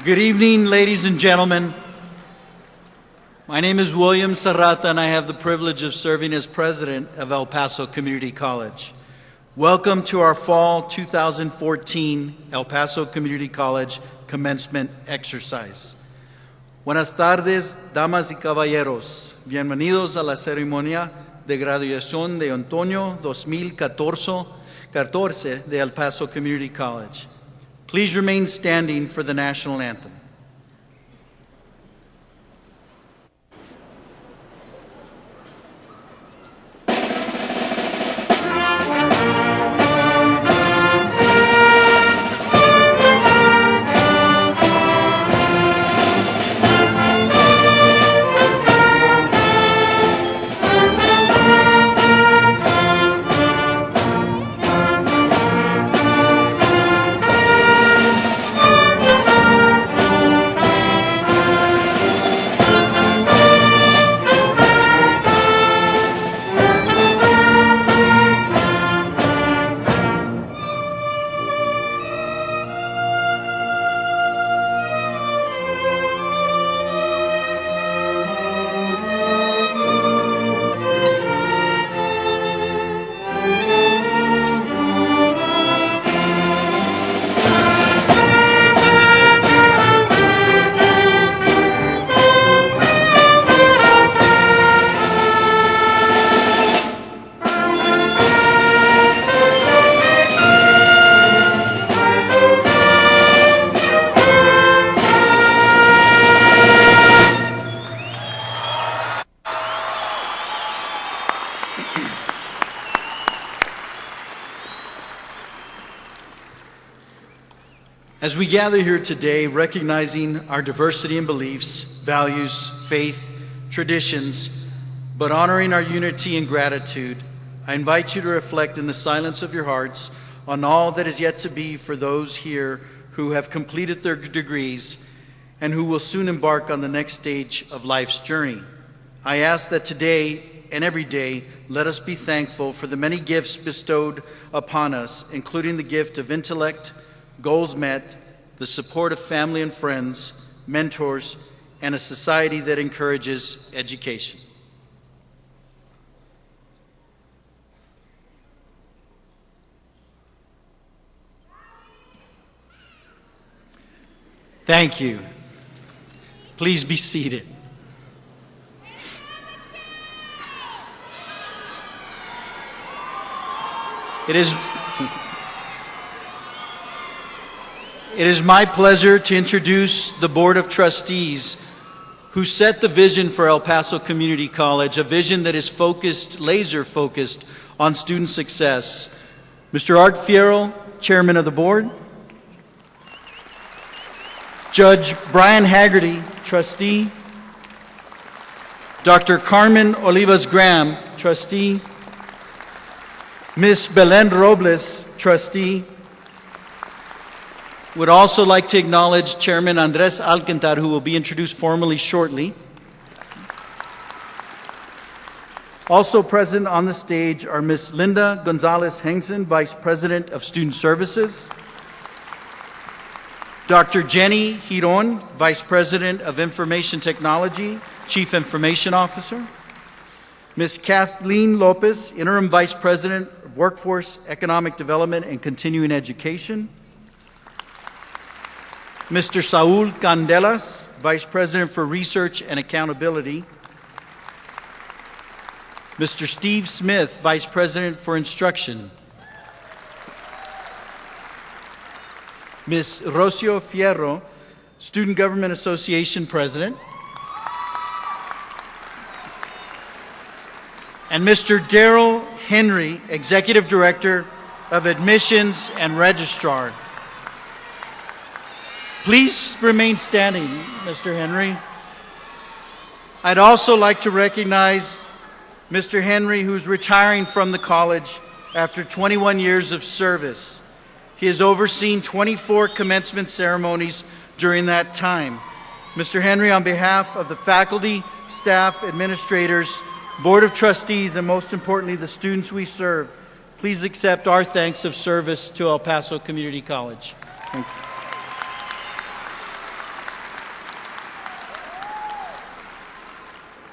Good evening, ladies and gentlemen. My name is William Serrata, and I have the privilege of serving as president of El Paso Community College. Welcome to our fall 2014 El Paso Community College Commencement exercise. Buenas tardes, damas y caballeros. Bienvenidos a la ceremonia de graduación de otoño 2014 de El Paso Community College. Please remain standing for the national anthem. As we gather here today, recognizing our diversity in beliefs, values, faith, traditions, but honoring our unity and gratitude, I invite you to reflect in the silence of your hearts on all that is yet to be for those here who have completed their degrees and who will soon embark on the next stage of life's journey. I ask that today and every day, let us be thankful for the many gifts bestowed upon us, including the gift of intellect, goals met, the support of family and friends, mentors, and a society that encourages education. Thank you. Please be seated. It is my pleasure to introduce the Board of Trustees who set the vision for El Paso Community College, a vision that is laser-focused on student success. Mr. Art Fierro, Chairman of the Board. Judge Brian Haggerty, Trustee. Dr. Carmen Olivas Graham, Trustee. Ms. Belen Robles, Trustee. Would also like to acknowledge Chairman Andres Alcantar, who will be introduced formally shortly. Also present on the stage are Ms. Linda Gonzalez-Hengson, Vice President of Student Services, Dr. Jenny Giron, Vice President of Information Technology, Chief Information Officer, Ms. Kathleen Lopez, Interim Vice President of Workforce, Economic Development, and Continuing Education, Mr. Saul Candelas, Vice President for Research and Accountability, Mr. Steve Smith, Vice President for Instruction, Ms. Rocio Fierro, Student Government Association President, and Mr. Darrell Henry, Executive Director of Admissions and Registrar. Please remain standing, Mr. Henry. I'd also like to recognize Mr. Henry, who's retiring from the college after 21 years of service. He has overseen 24 commencement ceremonies during that time. Mr. Henry, on behalf of the faculty, staff, administrators, Board of Trustees, and most importantly, the students we serve, please accept our thanks of service to El Paso Community College. Thank you.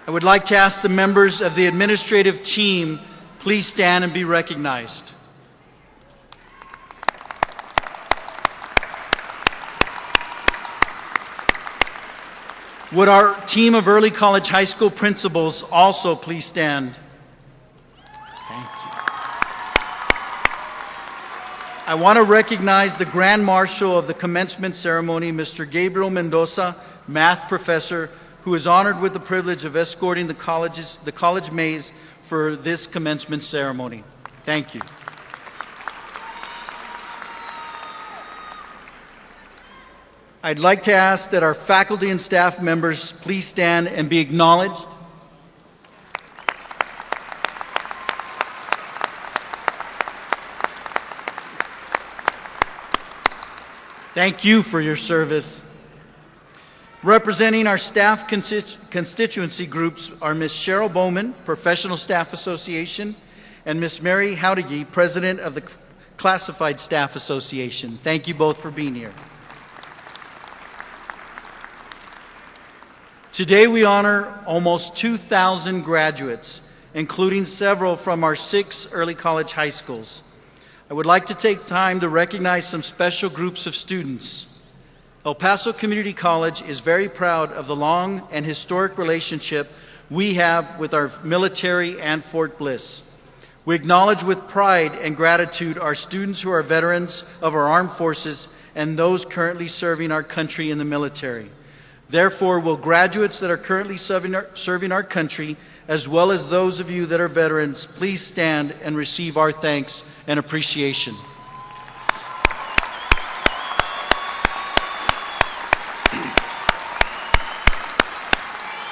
I would like to ask the members of the administrative team, please stand and be recognized. Would our team of early college high school principals also please stand? Thank you. I want to recognize the Grand Marshal of the commencement ceremony, Mr. Gabriel Mendoza, math professor, who is honored with the privilege of escorting the college maze for this commencement ceremony. Thank you. I'd like to ask that our faculty and staff members please stand and be acknowledged. Thank you for your service. Representing our staff constituency groups are Ms. Cheryl Bowman, Professional Staff Association, and Ms. Mary Howdegee, President of the Classified Staff Association. Thank you both for being here. Today we honor almost 2,000 graduates, including several from our 6 early college high schools. I would like to take time to recognize some special groups of students. El Paso Community College is very proud of the long and historic relationship we have with our military and Fort Bliss. We acknowledge with pride and gratitude our students who are veterans of our armed forces and those currently serving our country in the military. Therefore, will graduates that are currently serving our country, as well as those of you that are veterans, please stand and receive our thanks and appreciation.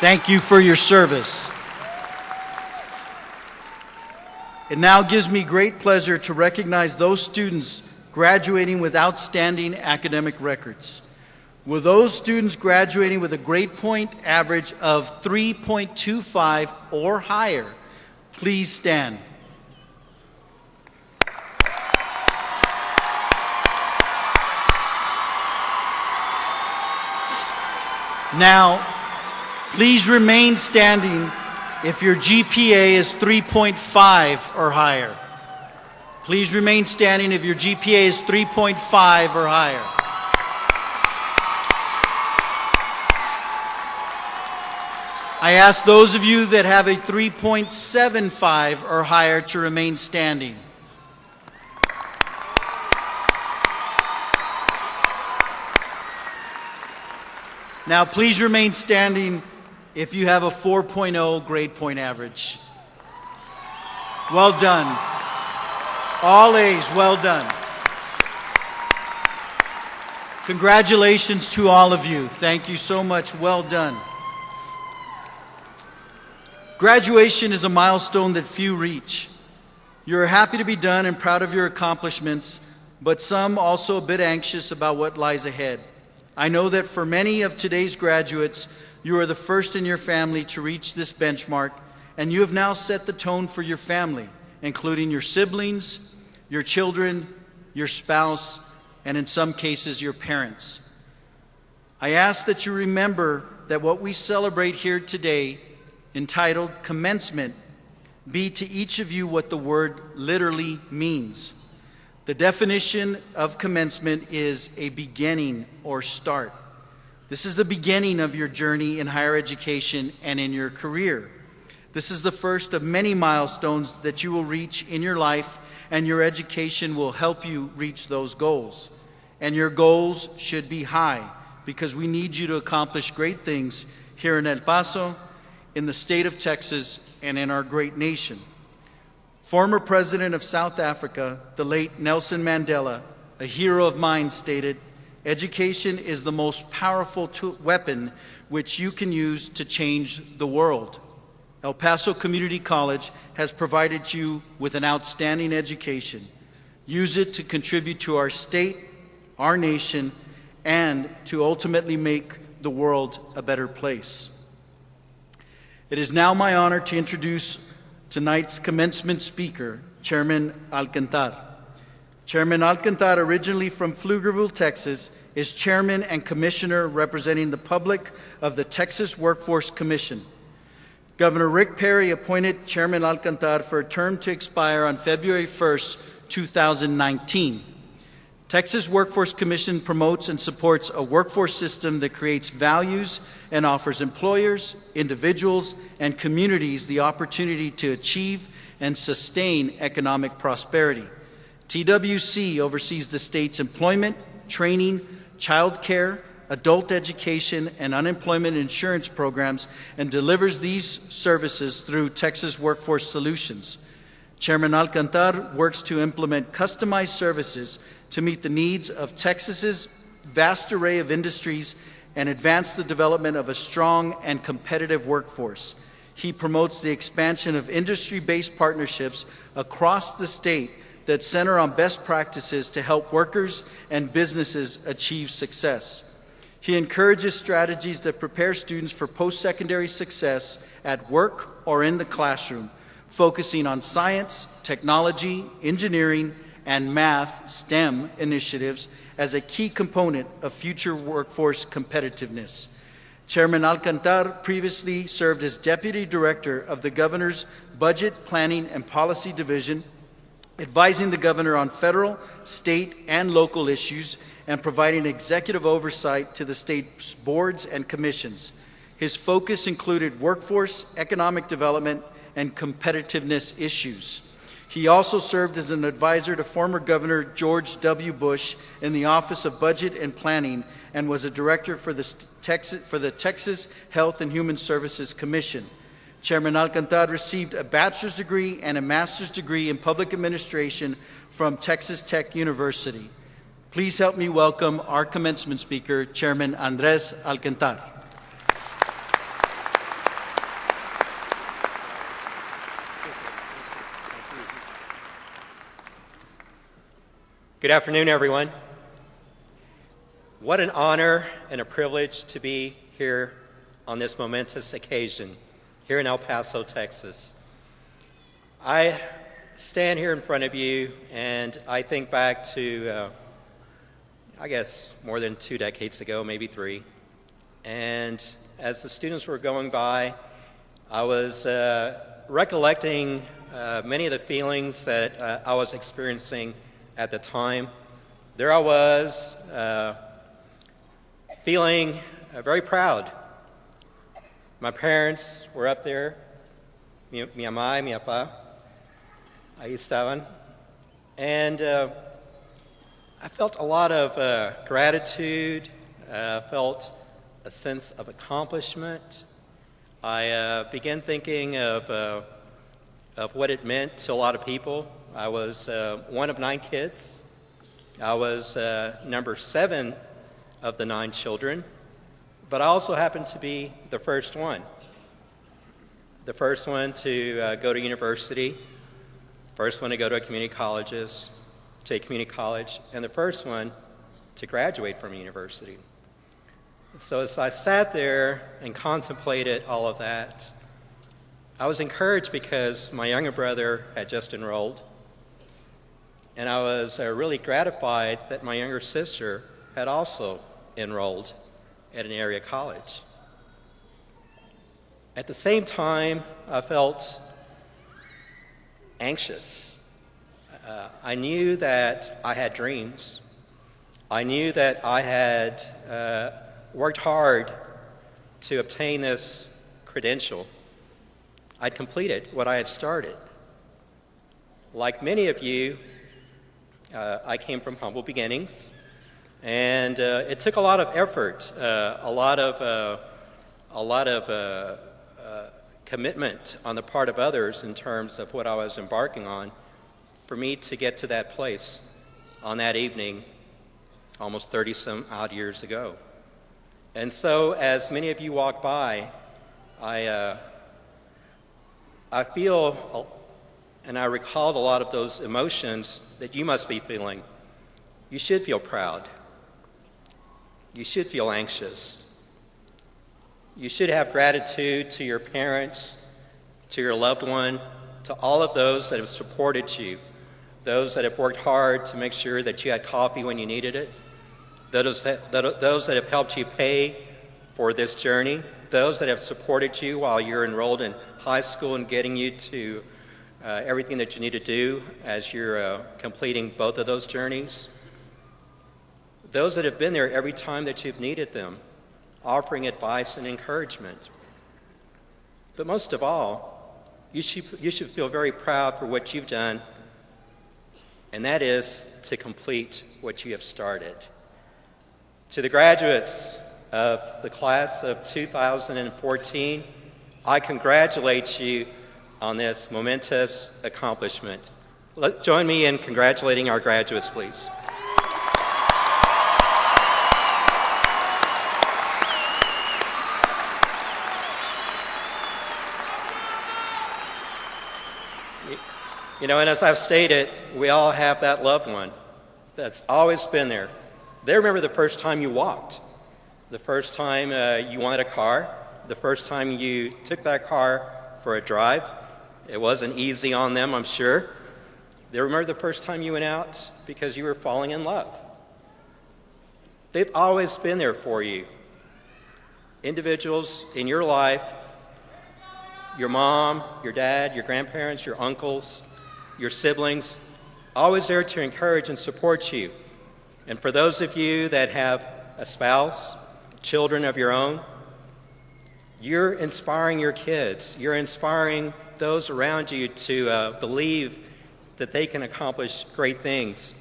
Thank you for your service. It now gives me great pleasure to recognize those students graduating with outstanding academic records. Will those students graduating with a grade point average of 3.25 or higher please stand? Now, please remain standing if your GPA is 3.5 or higher. Please remain standing if your GPA is 3.5 or higher. I ask those of you that have a 3.75 or higher to remain standing. Now, please remain standing if you have a 4.0 grade point average. Well done. All A's, well done. Congratulations to all of you. Thank you so much. Well done. Graduation is a milestone that few reach. You're happy to be done and proud of your accomplishments, but some also a bit anxious about what lies ahead. I know that for many of today's graduates, you are the first in your family to reach this benchmark, and you have now set the tone for your family, including your siblings, your children, your spouse, and in some cases, your parents. I ask that you remember that what we celebrate here today, entitled Commencement, be to each of you what the word literally means. The definition of commencement is a beginning or start. This is the beginning of your journey in higher education and in your career. This is the first of many milestones that you will reach in your life, and your education will help you reach those goals. And your goals should be high, because we need you to accomplish great things here in El Paso, in the state of Texas, and in our great nation. Former President of South Africa, the late Nelson Mandela, a hero of mine, stated, "Education is the most powerful weapon which you can use to change the world." El Paso Community College has provided you with an outstanding education. Use it to contribute to our state, our nation, and to ultimately make the world a better place. It is now my honor to introduce tonight's commencement speaker, Chairman Alcantar. Chairman Alcantar, originally from Pflugerville, Texas, is chairman and commissioner representing the public of the Texas Workforce Commission. Governor Rick Perry appointed Chairman Alcantar for a term to expire on February 1st, 2019. Texas Workforce Commission promotes and supports a workforce system that creates values and offers employers, individuals, and communities the opportunity to achieve and sustain economic prosperity. TWC oversees the state's employment, training, child care, adult education, and unemployment insurance programs and delivers these services through Texas Workforce Solutions. Chairman Alcantar works to implement customized services to meet the needs of Texas's vast array of industries and advance the development of a strong and competitive workforce. He promotes the expansion of industry-based partnerships across the state that center on best practices to help workers and businesses achieve success. He encourages strategies that prepare students for post-secondary success at work or in the classroom, focusing on science, technology, engineering, and math STEM initiatives as a key component of future workforce competitiveness. Chairman Alcantar previously served as Deputy Director of the Governor's Budget, Planning, and Policy Division, advising the Governor on federal, state, and local issues, and providing executive oversight to the state's boards and commissions. His focus included workforce, economic development, and competitiveness issues. He also served as an advisor to former Governor George W. Bush in the Office of Budget and Planning and was a director for the Texas Health and Human Services Commission. Chairman Alcantar received a bachelor's degree and a master's degree in public administration from Texas Tech University. Please help me welcome our commencement speaker, Chairman Andres Alcantar. Good afternoon, everyone. What an honor and a privilege to be here on this momentous occasion here in El Paso, Texas. I stand here in front of you and I think back to, I guess, more than 2 decades ago, maybe 3. And as the students were going by, I was recollecting many of the feelings that I was experiencing at the time. There I was, feeling very proud. My parents were up there, mi mamá y mi papá, ahí estaban. And I felt a lot of gratitude, felt a sense of accomplishment. I began thinking of what it meant to a lot of people. I was one of 9 kids. I was number 7 of the 9 children, but I also happened to be the first one. The first one to go to university, first one to go to a community college, and the first one to graduate from university. So as I sat there and contemplated all of that, I was encouraged because my younger brother had just enrolled. And I was really gratified that my younger sister had also enrolled at an area college. At the same time, I felt anxious. I knew that I had dreams. I knew that I had worked hard to obtain this credential. I'd completed what I had started. Like many of you, I came from humble beginnings, and it took a lot of effort, a lot of commitment on the part of others in terms of what I was embarking on for me to get to that place on that evening almost 30-some odd years ago. And so as many of you walk by, I feel and I recalled a lot of those emotions that you must be feeling. You should feel proud. You should feel anxious. You should have gratitude to your parents, to your loved one, to all of those that have supported you, those that have worked hard to make sure that you had coffee when you needed it, those that have helped you pay for this journey those that have supported you while you're enrolled in high school and getting you to everything that you need to do as you're completing both of those journeys. Those that have been there every time that you've needed them, offering advice and encouragement. But most of all, you should feel very proud for what you've done, and that is to complete what you have started. To the graduates of the class of 2014, I congratulate you on this momentous accomplishment. Join me in congratulating our graduates, please. You know, and as I've stated, we all have that loved one that's always been there. They remember the first time you walked, the first time you wanted a car, the first time you took that car for a drive. It wasn't easy on them, I'm sure. They remember the first time you went out because you were falling in love. They've always been there for you. Individuals in your life, your mom, your dad, your grandparents, your uncles, your siblings, always there to encourage and support you. And for those of you that have a spouse, children of your own, you're inspiring your kids. You're inspiring those around you to believe that they can accomplish great things.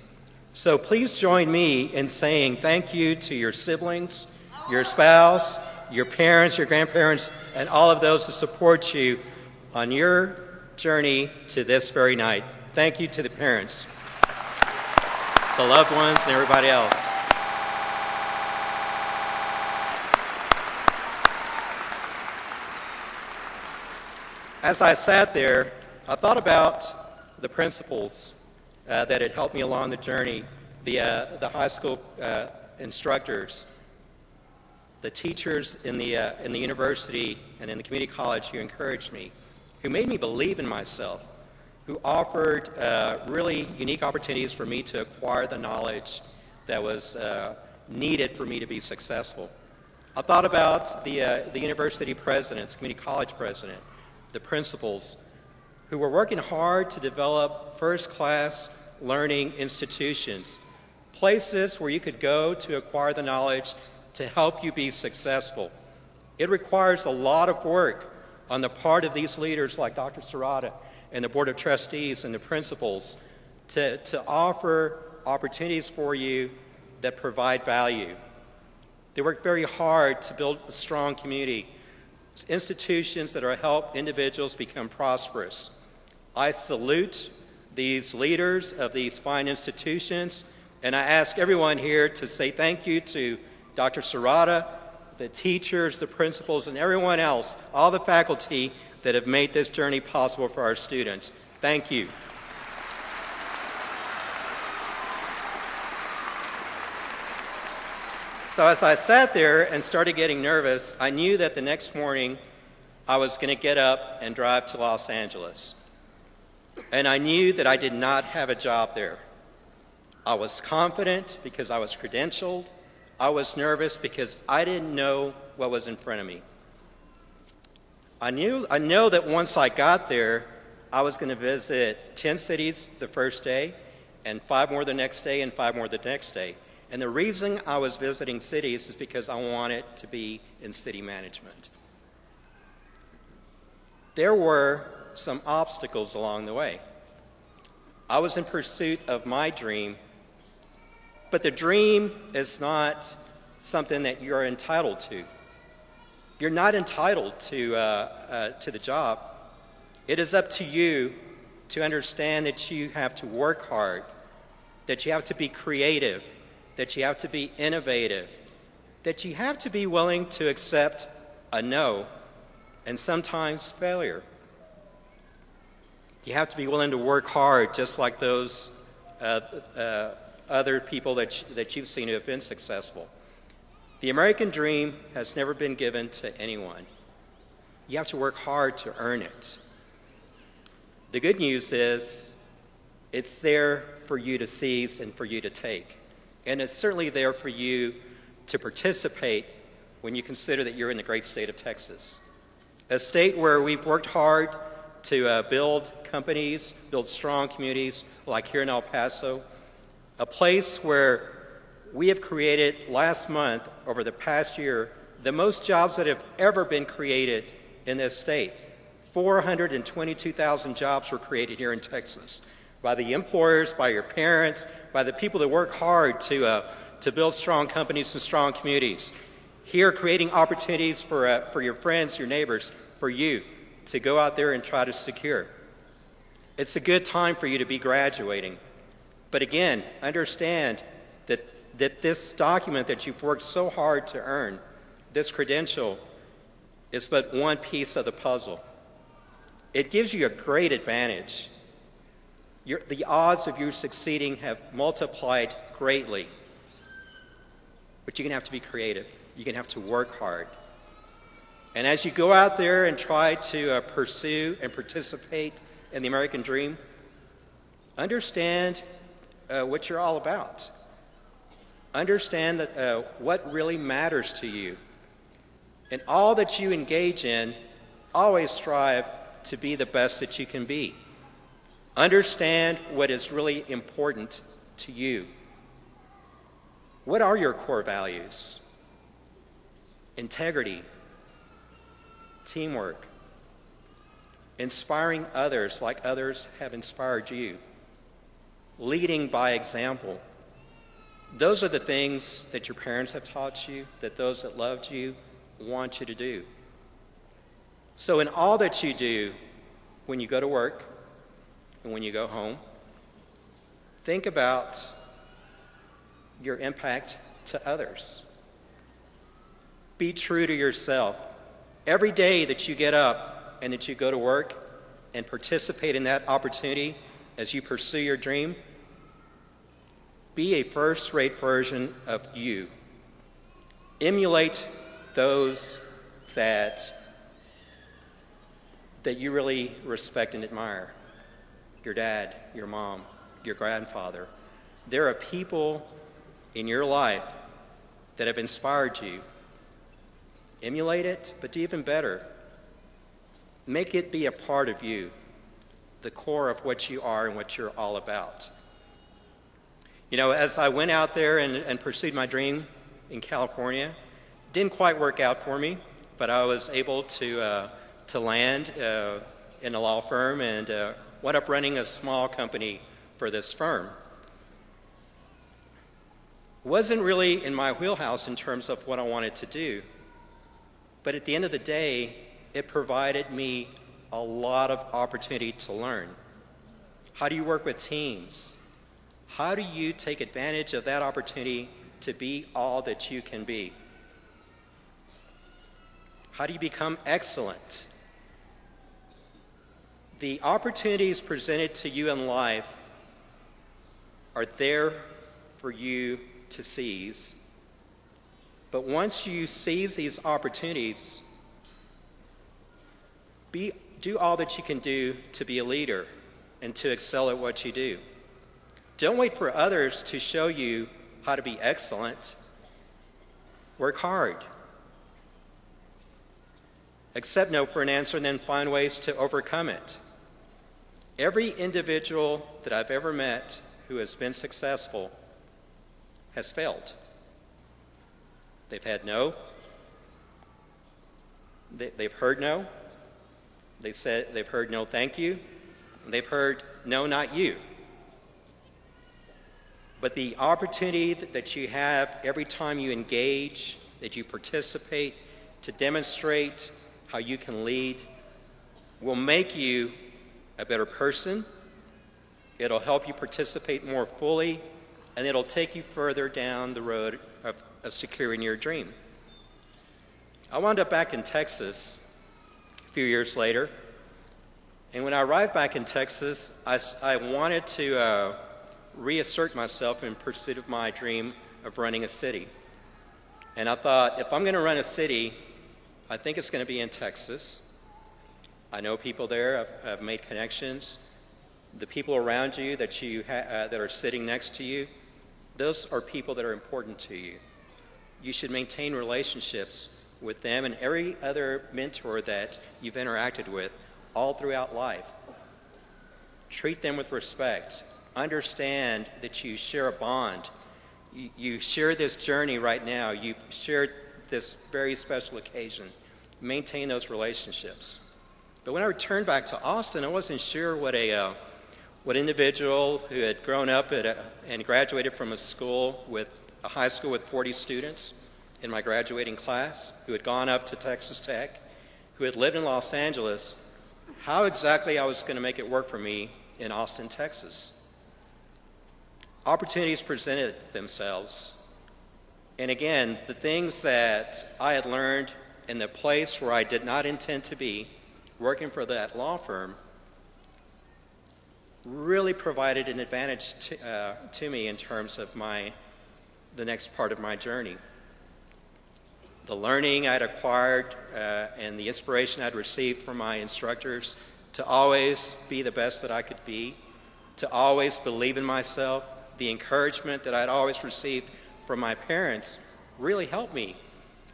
So please join me in saying thank you to your siblings, your spouse, your parents, your grandparents, and all of those who support you on your journey to this very night. Thank you to the parents, the loved ones, and everybody else. As I sat there, I thought about the principals that had helped me along the journey, the high school instructors, the teachers in the university and in the community college who encouraged me, who made me believe in myself, who offered really unique opportunities for me to acquire the knowledge that was needed for me to be successful. I thought about the university presidents, community college president, the principals, who were working hard to develop first-class learning institutions, places where you could go to acquire the knowledge to help you be successful. It requires a lot of work on the part of these leaders like Dr. Serrata and the Board of Trustees and the principals to offer opportunities for you that provide value. They work very hard to build a strong community, institutions that are help individuals become prosperous. I salute these leaders of these fine institutions, and I ask everyone here to say thank you to Dr. Serrata, the teachers, the principals, and everyone else, all the faculty that have made this journey possible for our students. Thank you. So as I sat there and started getting nervous, I knew that the next morning I was going to get up and drive to Los Angeles. And I knew that I did not have a job there. I was confident because I was credentialed. I was nervous because I didn't know what was in front of me. I know that once I got there, I was going to visit 10 cities the first day, and 5 more the next day, and 5 more the next day. And the reason I was visiting cities is because I wanted to be in city management. There were some obstacles along the way. I was in pursuit of my dream, but the dream is not something that you're entitled to. You're not entitled to the job. It is up to you to understand that you have to work hard, that you have to be creative, that you have to be innovative, that you have to be willing to accept a no and sometimes failure. You have to be willing to work hard just like those other people that you've seen who have been successful. The American dream has never been given to anyone. You have to work hard to earn it. The good news is it's there for you to seize and for you to take. And it's certainly there for you to participate when you consider that you're in the great state of Texas, a state where we've worked hard to build companies, build strong communities like here in El Paso, a place where we have created last month, over the past year, the most jobs that have ever been created in this state. 422,000 jobs were created here in Texas by the employers, by your parents, by the people that work hard to build strong companies and strong communities. Here, creating opportunities for your friends, your neighbors, for you to go out there and try to secure. It's a good time for you to be graduating. But again, understand that this document that you've worked so hard to earn, this credential, is but one piece of the puzzle. It gives you a great advantage. The odds of you succeeding have multiplied greatly. But you're going to have to be creative. You're going to have to work hard. And as you go out there and try to pursue and participate in the American dream, understand what you're all about. Understand that what really matters to you. And all that you engage in, always strive to be the best that you can be. Understand what is really important to you. What are your core values? Integrity, teamwork, inspiring others like others have inspired you, leading by example. Those are the things that your parents have taught you, that those that loved you want you to do. So in all that you do, when you go to work and when you go home, think about your impact to others. Be true to yourself. Every day that you get up and that you go to work and participate in that opportunity as you pursue your dream, be a first-rate version of you. Emulate those that you really respect and admire. Your dad, your mom, your grandfather. There are people in your life that have inspired you. Emulate it, but do even better. Make it be a part of you, the core of what you are and what you're all about. You know, as I went out there and pursued my dream in California, didn't quite work out for me, but I was able to land in a law firm and wound up running a small company for this firm. Wasn't really in my wheelhouse in terms of what I wanted to do, but at the end of the day, it provided me a lot of opportunity to learn. How do you work with teams? How do you take advantage of that opportunity to be all that you can be? How do you become excellent? The opportunities presented to you in life are there for you to seize. But once you seize these opportunities, do all that you can do to be a leader and to excel at what you do. Don't wait for others to show you how to be excellent. Work hard. Accept no for an answer and then find ways to overcome it. Every individual that I've ever met who has been successful has failed. They've had no. They've heard no. They've heard no thank you. And they've heard no, not you. But the opportunity that you have every time you engage, that you participate, to demonstrate how you can lead, will make you a better person. It'll help you participate more fully, and it'll take you further down the road of securing your dream. I wound up back in Texas a few years later, and when I arrived back in Texas, I wanted to reassert myself in pursuit of my dream of running a city. And I thought, if I'm going to run a city, I think it's going to be in Texas. I know people there. I've made connections. The people around you that are sitting next to you, those are people that are important to you. you should maintain relationships with them and every other mentor that you've interacted with all throughout life. Treat them with respect. Understand that you share a bond. You share this journey right now. You've shared this very special occasion. Maintain those relationships. But when I returned back to Austin, I wasn't sure what individual who had grown up and graduated from a high school with 40 students in my graduating class, who had gone up to Texas Tech, who had lived in Los Angeles, how exactly I was going to make it work for me in Austin, Texas. Opportunities presented themselves. And again, the things that I had learned in the place where I did not intend to be, working for that law firm, really provided an advantage to me in terms of the next part of my journey. The learning I'd acquired and the inspiration I'd received from my instructors to always be the best that I could be, to always believe in myself, the encouragement that I'd always received from my parents really helped me.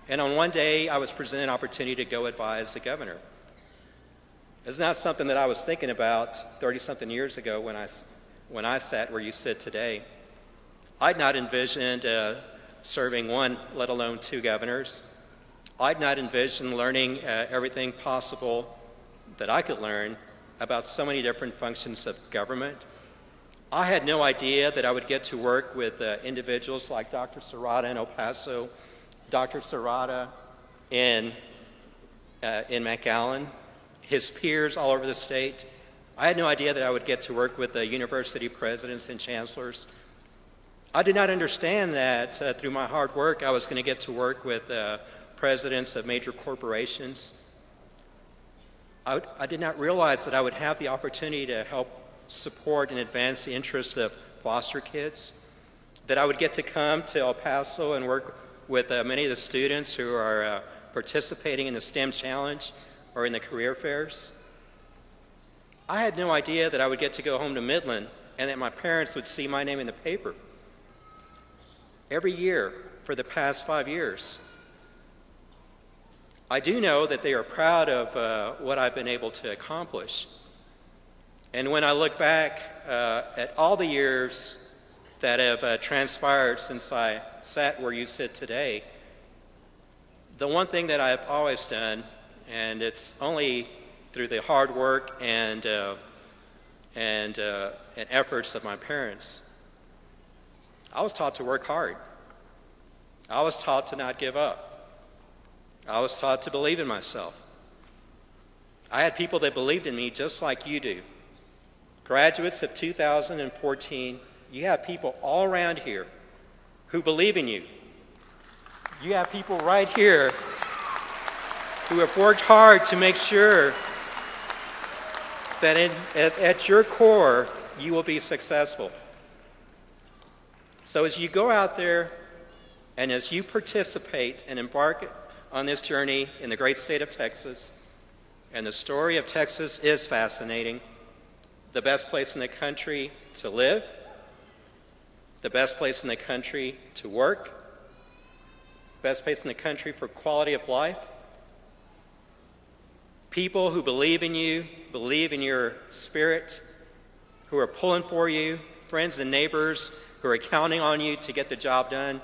And on one day, I was presented an opportunity to go advise the governor. It's not something that I was thinking about 30-something years ago when I sat where you sit today. I'd not envisioned serving one, let alone two governors. I'd not envisioned learning everything possible that I could learn about so many different functions of government. I had no idea that I would get to work with individuals like Dr. Serrata in El Paso, Dr. Serrata in McAllen, his peers all over the state. I had no idea that I would get to work with the university presidents and chancellors. I did not understand that through my hard work I was going to get to work with presidents of major corporations. I did not realize that I would have the opportunity to help support and advance the interests of foster kids, that I would get to come to El Paso and work with many of the students who are participating in the STEM Challenge or in the career fairs. I had no idea that I would get to go home to Midland and that my parents would see my name in the paper every year for the past 5 years. I do know that they are proud of what I've been able to accomplish. And when I look back at all the years that have transpired since I sat where you sit today, the one thing that I've always done, and it's only through the hard work and efforts of my parents, I was taught to work hard. I was taught to not give up. I was taught to believe in myself. I had people that believed in me just like you do. Graduates of 2014, you have people all around here who believe in you. You have people right here who have worked hard to make sure that at your core, you will be successful. So as you go out there and as you participate and embark on this journey in the great state of Texas, and the story of Texas is fascinating, the best place in the country to live, the best place in the country to work, best place in the country for quality of life. People who believe in you, believe in your spirit, who are pulling for you, friends and neighbors who are counting on you to get the job done.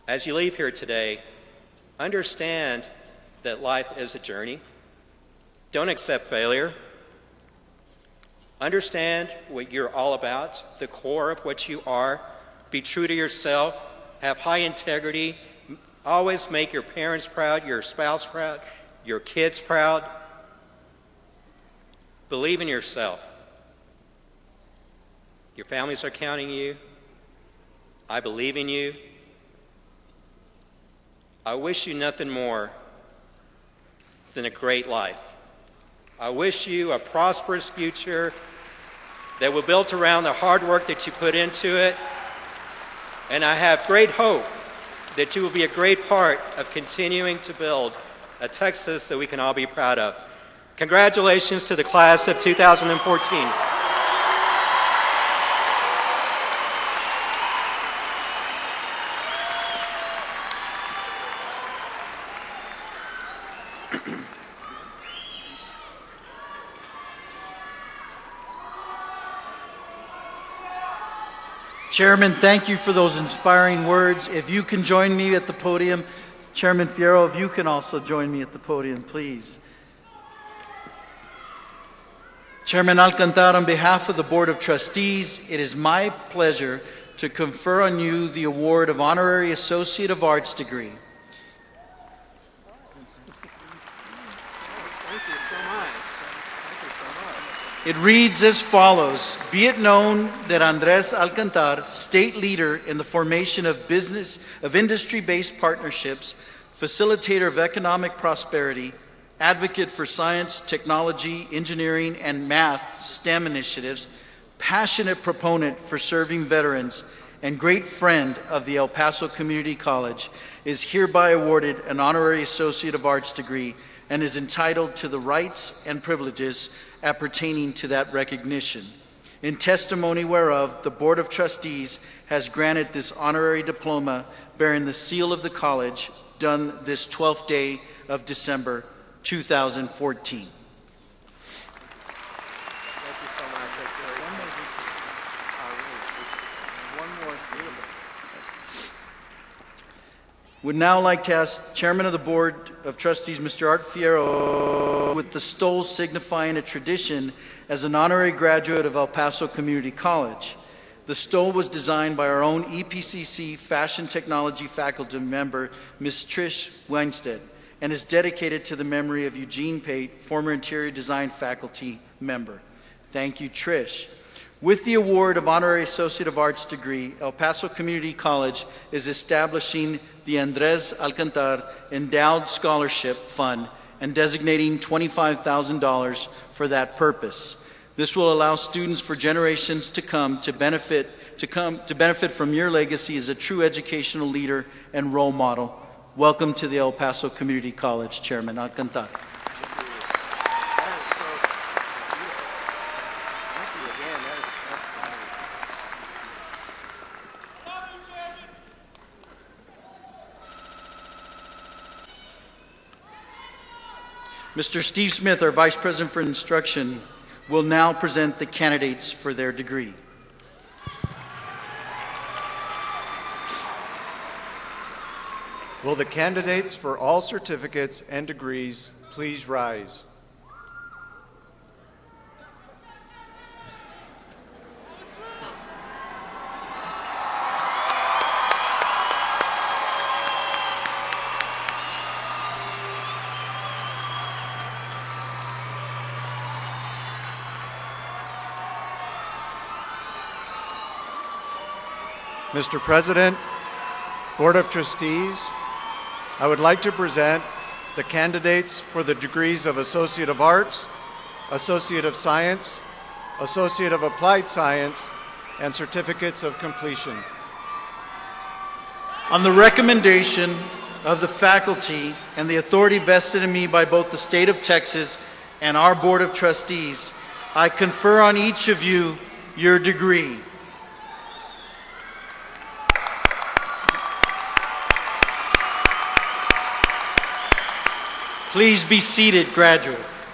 As you leave here today, understand that life is a journey. Don't accept failure. Understand what you're all about, the core of what you are. Be true to yourself. Have high integrity. Always make your parents proud, your spouse proud, your kids proud. Believe in yourself. Your families are counting you. I believe in you. I wish you nothing more than a great life. I wish you a prosperous future that will be built around the hard work that you put into it. And I have great hope that you will be a great part of continuing to build a Texas that we can all be proud of. Congratulations to the class of 2014. Chairman, thank you for those inspiring words. If you can join me at the podium, Chairman Fierro, if you can also join me at the podium, please. Chairman Alcantar, on behalf of the Board of Trustees, it is my pleasure to confer on you the award of Honorary Associate of Arts degree. Thank you so much. Thank you so much. It reads as follows: Be it known that Andres Alcantar, state leader in the formation of industry-based partnerships, facilitator of economic prosperity, advocate for science, technology, engineering, and math STEM initiatives, passionate proponent for serving veterans, and great friend of the El Paso Community College, is hereby awarded an Honorary Associate of Arts degree and is entitled to the rights and privileges appertaining to that recognition. In testimony whereof, the Board of Trustees has granted this honorary diploma bearing the seal of the college, done this 12th day of December 2014. Thank you so much. That's very one more for you. Would now like to ask Chairman of the Board of Trustees, Mr. Art Fierro, with the stole signifying a tradition as an honorary graduate of El Paso Community College. The stole was designed by our own EPCC Fashion Technology faculty member, Ms. Trish Weinstead, and is dedicated to the memory of Eugene Pate, former Interior Design faculty member. Thank you, Trish. With the award of Honorary Associate of Arts degree, El Paso Community College is establishing the Andres Alcantar Endowed Scholarship Fund and designating $25,000 for that purpose. This will allow students for generations to come to benefit from your legacy as a true educational leader and role model. Welcome to the El Paso Community College, Chairman Alcantar. Mr. Steve Smith, our Vice President for Instruction, will now present the candidates for their degree. Will the candidates for all certificates and degrees please rise? Mr. President, Board of Trustees, I would like to present the candidates for the degrees of Associate of Arts, Associate of Science, Associate of Applied Science, and Certificates of Completion. On the recommendation of the faculty and the authority vested in me by both the State of Texas and our Board of Trustees, I confer on each of you your degree. Please be seated, graduates.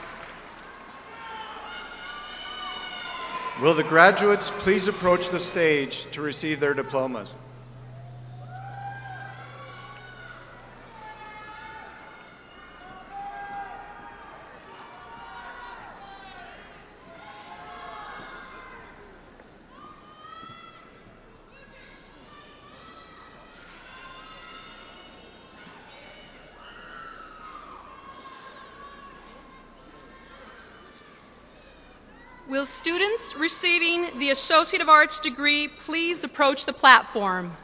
Will the graduates please approach the stage to receive their diplomas? Will students receiving the Associate of Arts degree please approach the platform?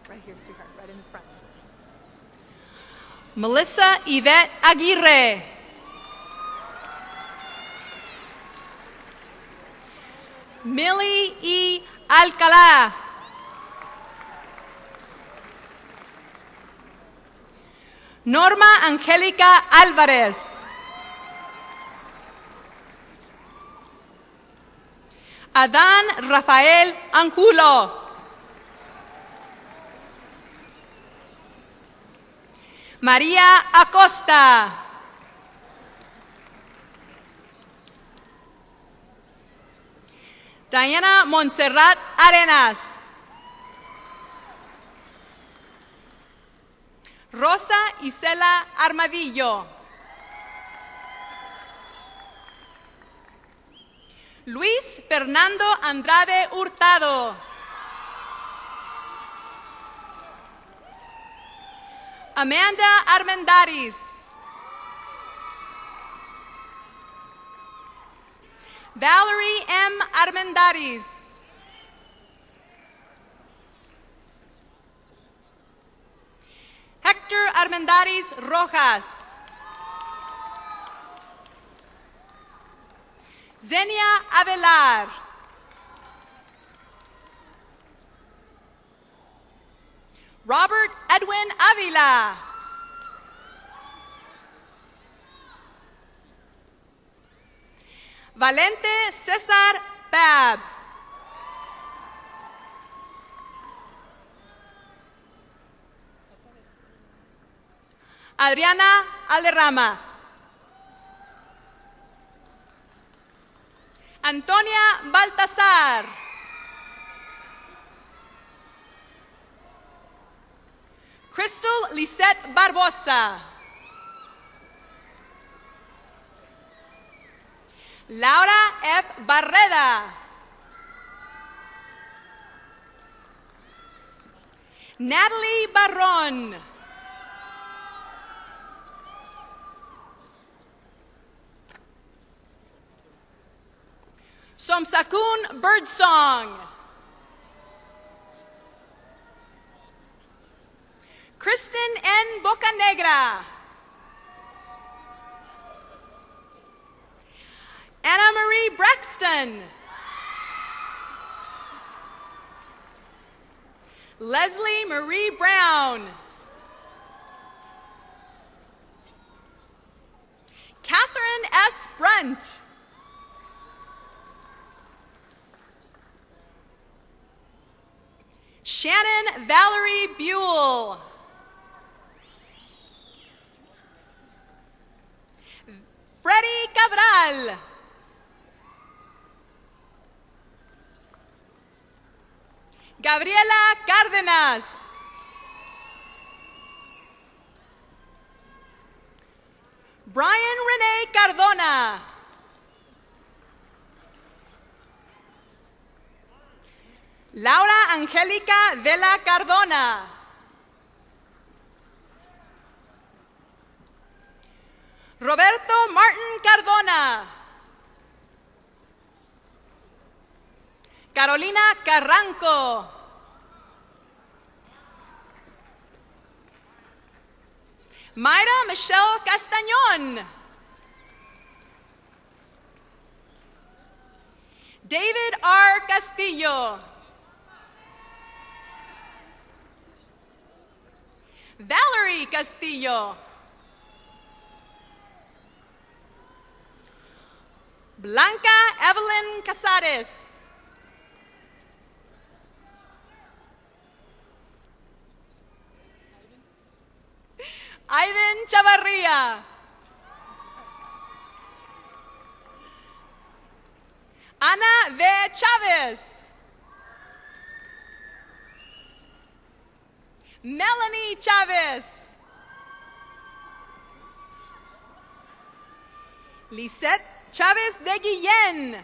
Right here, sweetheart, right in the front. Melissa Yvette Aguirre. Millie E. Alcalá. Norma Angélica Álvarez. Adán Rafael Angulo. María Acosta. Diana Montserrat Arenas. Rosa Isela Armadillo. Luis Fernando Andrade Hurtado. Amanda Armendaris. Valerie M. Armendaris. Hector Armendaris Rojas. Zenia Avelar. Robert Edwin Avila. Valente Cesar Bab. Adriana Alerrama. Antonia Baltasar. Crystal Lisette Barbosa. Laura F. Barreda. Natalie Barron. Somsakun Birdsong. Kristen N. Bocanegra. Anna Marie Braxton. Leslie Marie Brown. Catherine S. Brunt. Shannon Valerie Buell. Freddie Cabral. Gabriela Cárdenas. Brian Renee Cardona. Laura Angélica de la Cardona. Roberto Martin Cardona. Carolina Carranco. Mayra Michelle Castañón. David R. Castillo. Valerie Castillo. Blanca Evelyn Casares. Ivan Chavarria. Ana V. Chavez. Melanie Chavez. Lisette Chavez de Guillén.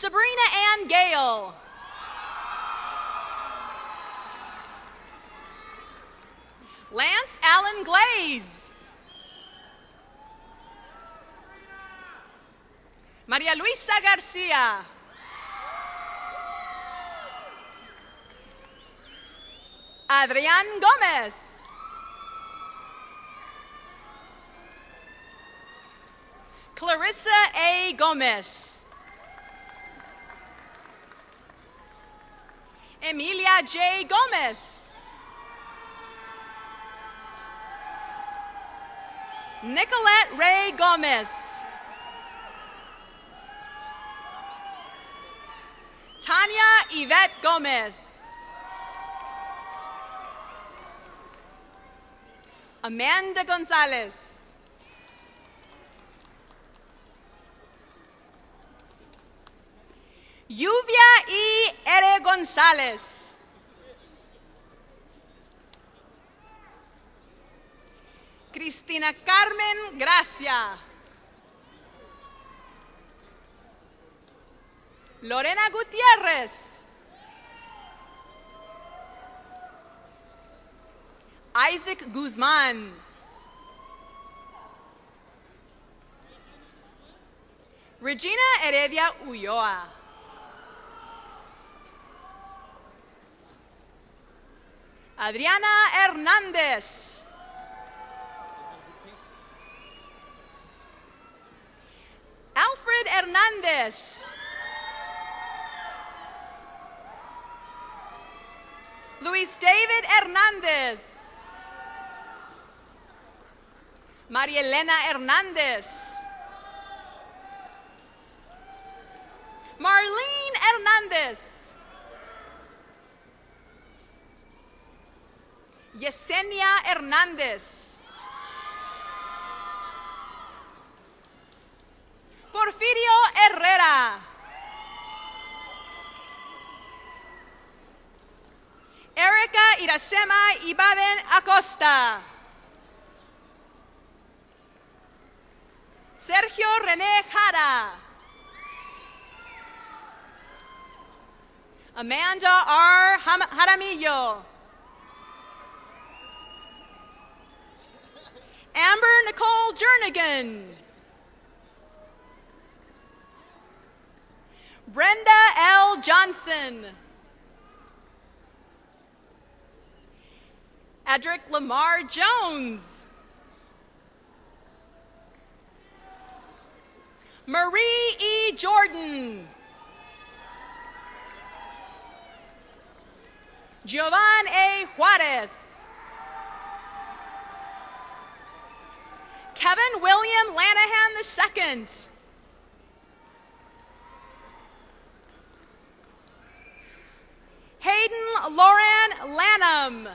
Sabrina Ann Gale. Lance Allen Glaze. Maria Luisa Garcia. Adrian Gomez. Clarissa A. Gomez. Emilia J. Gomez. Nicolette Ray Gomez. Tanya Yvette Gomez. Amanda Gonzalez. Lluvia E. Ere Gonzalez. Cristina Carmen Gracia. Lorena Gutierrez. Isaac Guzman. Regina Heredia Ulloa. Adriana Hernández. Alfred Hernández. Luis David Hernández. María Elena Hernández. Marlene Hernández. Yesenia Hernández. Porfirio Herrera. Erika Iracema Ibaben Acosta. Sergio René Jara. Amanda R. Jaramillo. Amber Nicole Jernigan. Brenda L. Johnson. Edric Lamar Jones. Marie E. Jordan. Jovan A. Juarez. Kevin William Lanahan II. Hayden Lauren Lanham.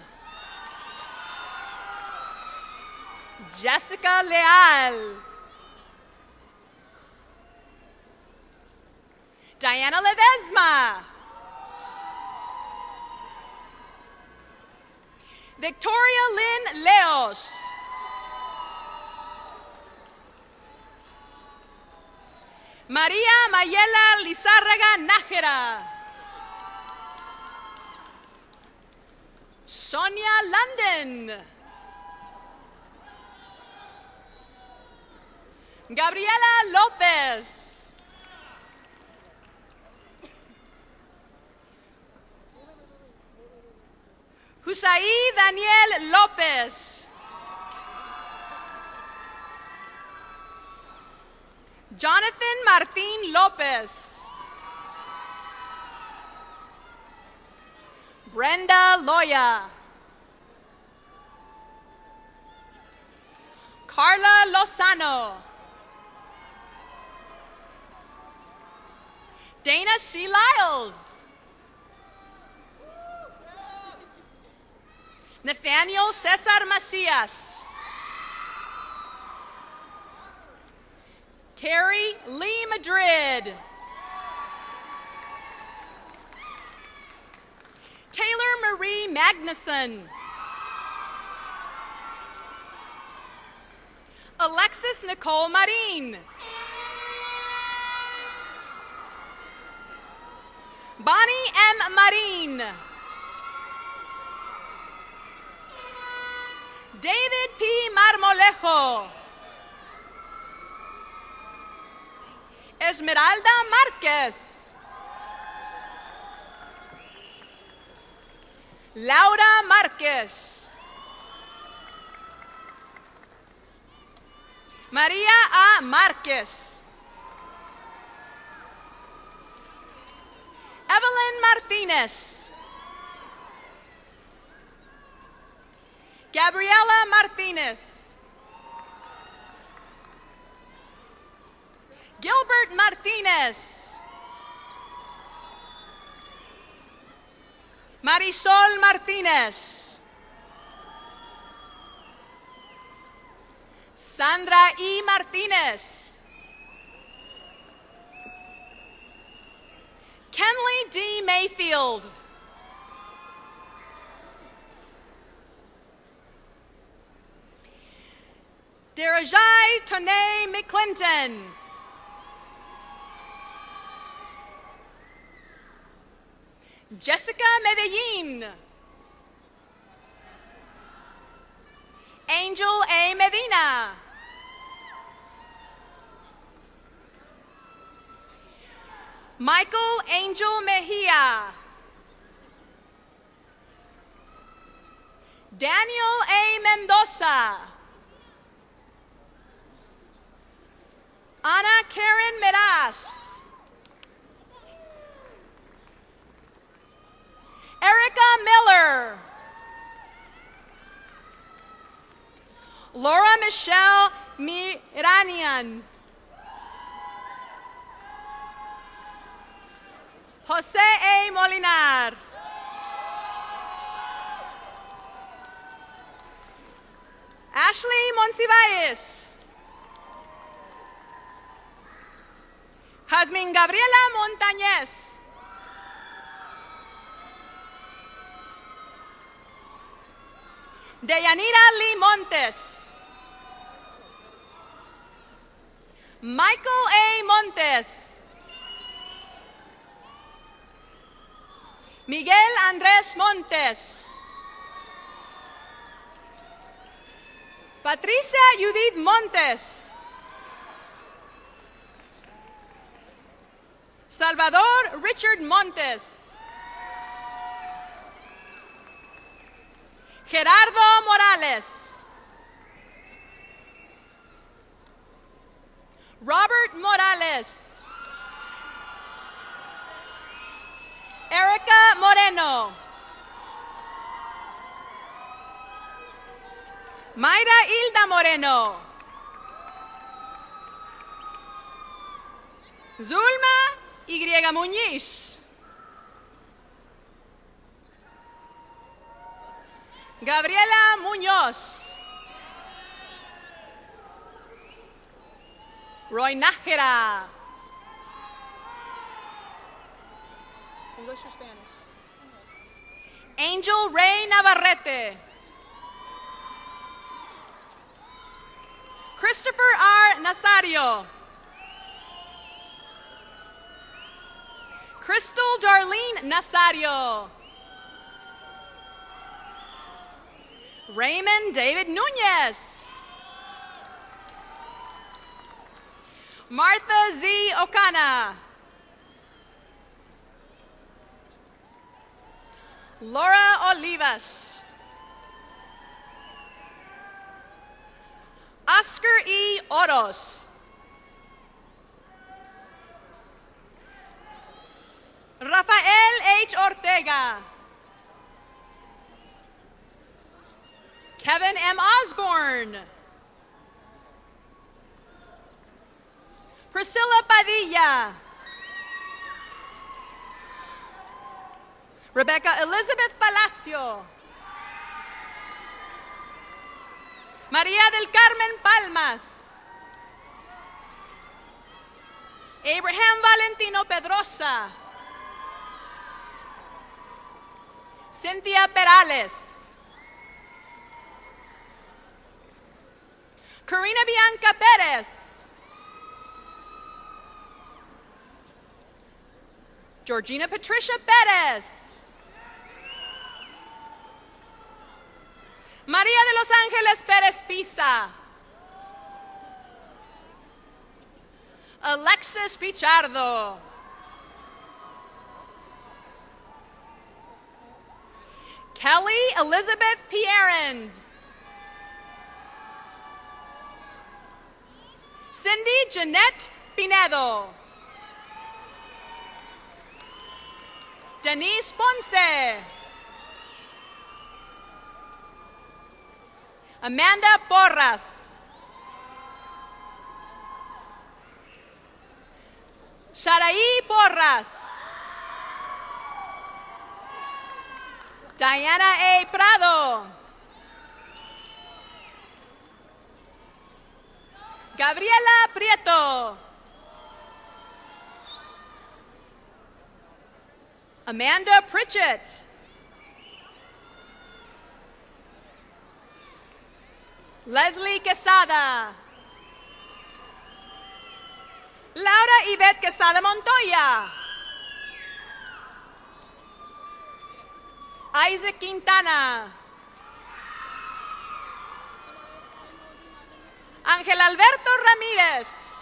Jessica Leal. Diana Ledesma. Victoria Lynn Leos. María Mayela Lizárraga Nájera. Sonia London. Gabriela López. Husaí Daniel López. Jonathan Martín López. Brenda Loya. Carla Lozano. Dana C. Lyles. Nathaniel Cesar Macias. Terry Lee Madrid. Taylor Marie Magnuson. Alexis Nicole Marin. Bonnie M. Marin. David P. Marmolejo. Esmeralda Marquez. Laura Marquez. María A. Marquez. Evelyn Martinez. Gabriela Martinez. Gilbert Martinez. Marisol Martinez. Sandra E. Martinez. Kenley D. Mayfield. Derajai Tone McClinton. Jessica Medellin. Angel A. Medina. Michael Angel Mejia. Daniel A. Mendoza. Ana Karen Meraz. Erica Miller. Laura Michelle Miranian. Jose A. Molinar. Ashley Monsiváis. Jazmín Gabriela Montañez. Deyanira Lee Montes. Michael A. Montes. Miguel Andrés Montes. Patricia Judith Montes. Salvador Richard Montes. Gerardo Morales. Robert Morales. Erica Moreno. Mayra Hilda Moreno. Zulma Y. Muñiz. Gabriela Muñoz. Roy Nájera. English or Spanish? Angel Ray Navarrete. Christopher R. Nazario. Crystal Darlene Nazario. Raymond David Nunez. Martha Z. Okana. Laura Olivas. Oscar E. Oros. Rafael H. Ortega. Kevin M. Osborne. Priscilla Padilla. Rebecca Elizabeth Palacio. María del Carmen Palmas. Abraham Valentino Pedrosa. Cynthia Perales. Karina Bianca Perez. Georgina Patricia Perez. María de los Ángeles Pérez Pisa. Alexis Pichardo. Kelly Elizabeth Pierrand. Cindy Jeanette Pinedo. Denise Ponce. Amanda Porras. Sharaí Porras. Diana A. Prado. Gabriela Prieto. Amanda Pritchett. Leslie Quesada. Laura Yvette Quesada Montoya. Isaac Quintana. Ángel Alberto Ramírez.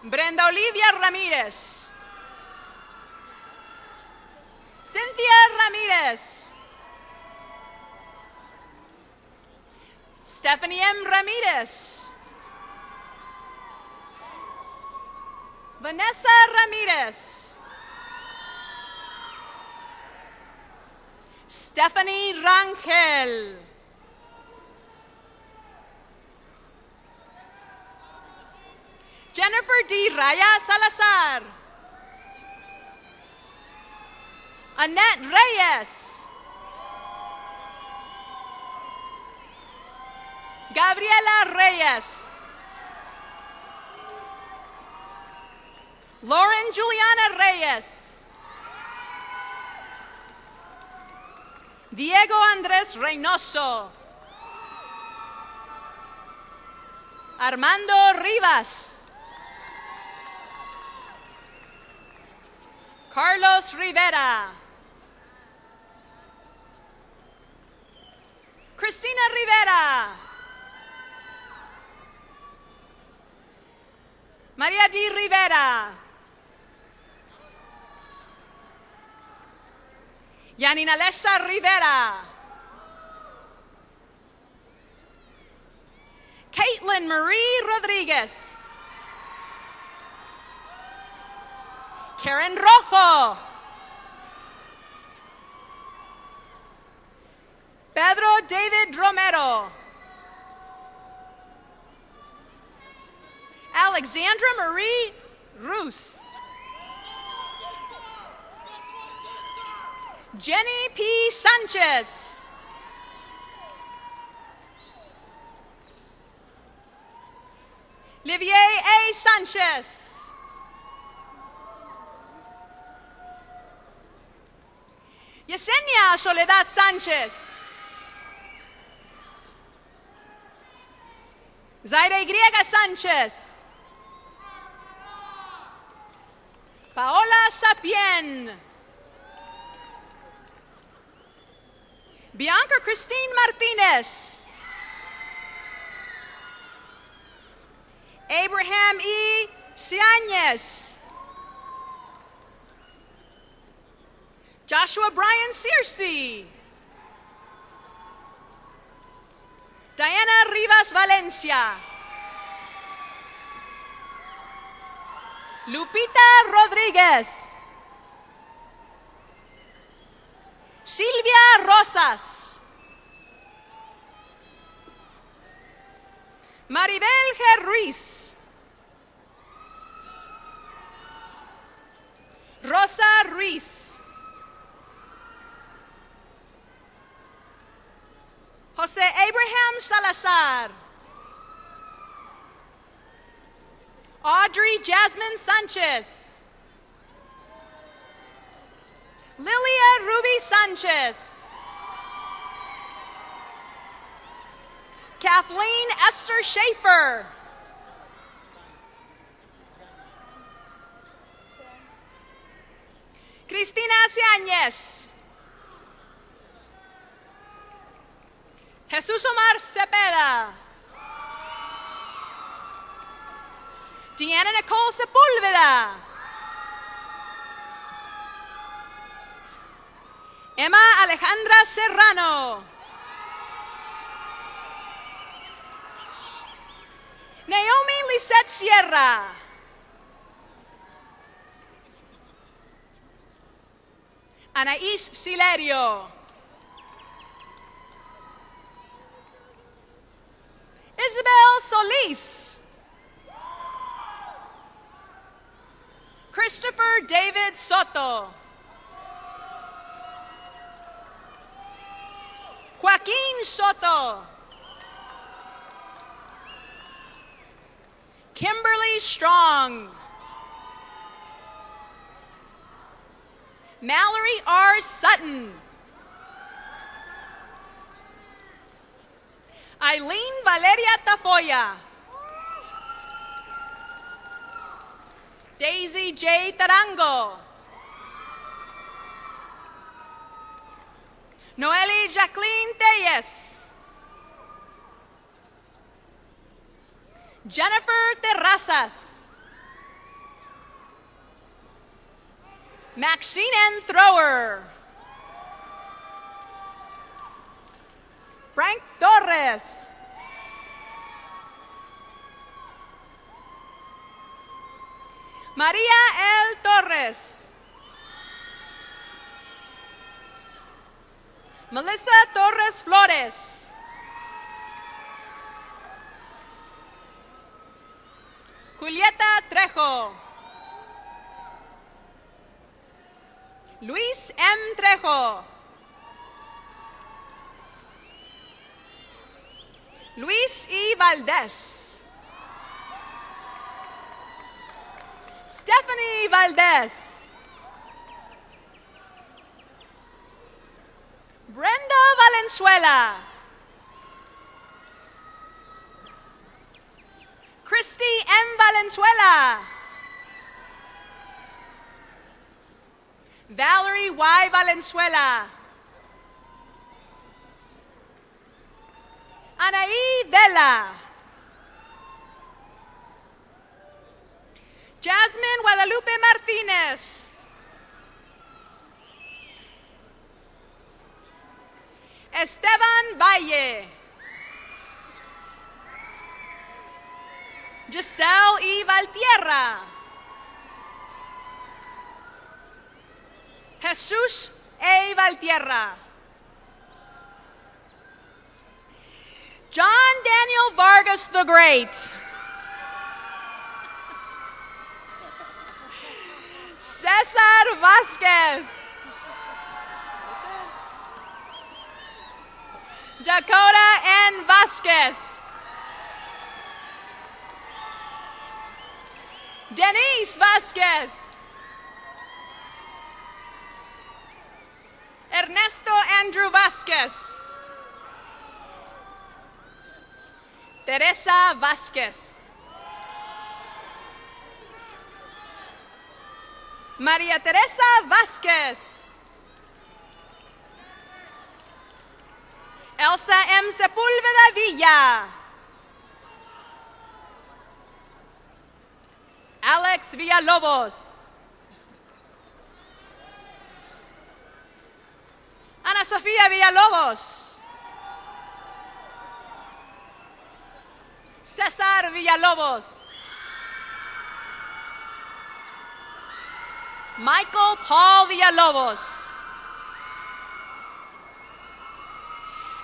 Brenda Olivia Ramírez. Cynthia Ramírez. Stephanie M. Ramírez. Vanessa Ramírez. Stephanie Rangel. Jennifer D. Raya Salazar. Annette Reyes. Gabriela Reyes. Lauren Juliana Reyes. Diego Andrés Reynoso. Armando Rivas. Carlos Rivera. Cristina Rivera. María D. Rivera. Yanina Lesa Rivera. Caitlin Marie Rodriguez. Karen Rojo. Pedro David Romero. Alexandra Marie Roos. Jenny P. Sanchez. Olivier A. Sanchez. Yesenia Soledad Sánchez. Zaira Y. Sánchez. Paola Sapien. Bianca Christine Martinez. Abraham E. Ciañez. Joshua Brian Searcy. Diana Rivas Valencia. Lupita Rodríguez. Silvia Rosas. Maribel G. Ruiz. Rosa Ruiz. Jose Abraham Salazar. Audrey Jasmine Sanchez. Lilia Ruby Sanchez. Kathleen Esther Schaefer. Cristina Ciañez. Jesús Omar Cepeda. Deanna Nicole Sepúlveda. Emma Alejandra Serrano. Naomi Lisette Sierra. Anaís Silerio. Isabel Solis. Christopher David Soto. Joaquín Soto. Kimberly Strong. Mallory R. Sutton. Eileen Valeria Tafoya. Daisy J. Tarango. Noeli Jacqueline Tellez. Jennifer Terrazas. Maxine N. Thrower. Frank Torres. María L. Torres. Melissa Torres Flores. Julieta Trejo. Luis M. Trejo. Luis E. Valdez. Stephanie Valdez. Brenda Valenzuela. Christy M. Valenzuela. Valerie Y. Valenzuela. Anaí Vela. Jasmine Guadalupe Martinez. Esteban Valle. Giselle E. Valtierra. Jesus A. Valtierra. John Daniel Vargas the Great. Cesar Vasquez. Dakota N. Vasquez. Denise Vasquez. Ernesto Andrew Vasquez. Teresa Vasquez. María Teresa Vasquez. Elsa M. Sepúlveda Villa. Alex Villalobos. Ana Sofía Villalobos. César Villalobos. Michael Paul Villalobos.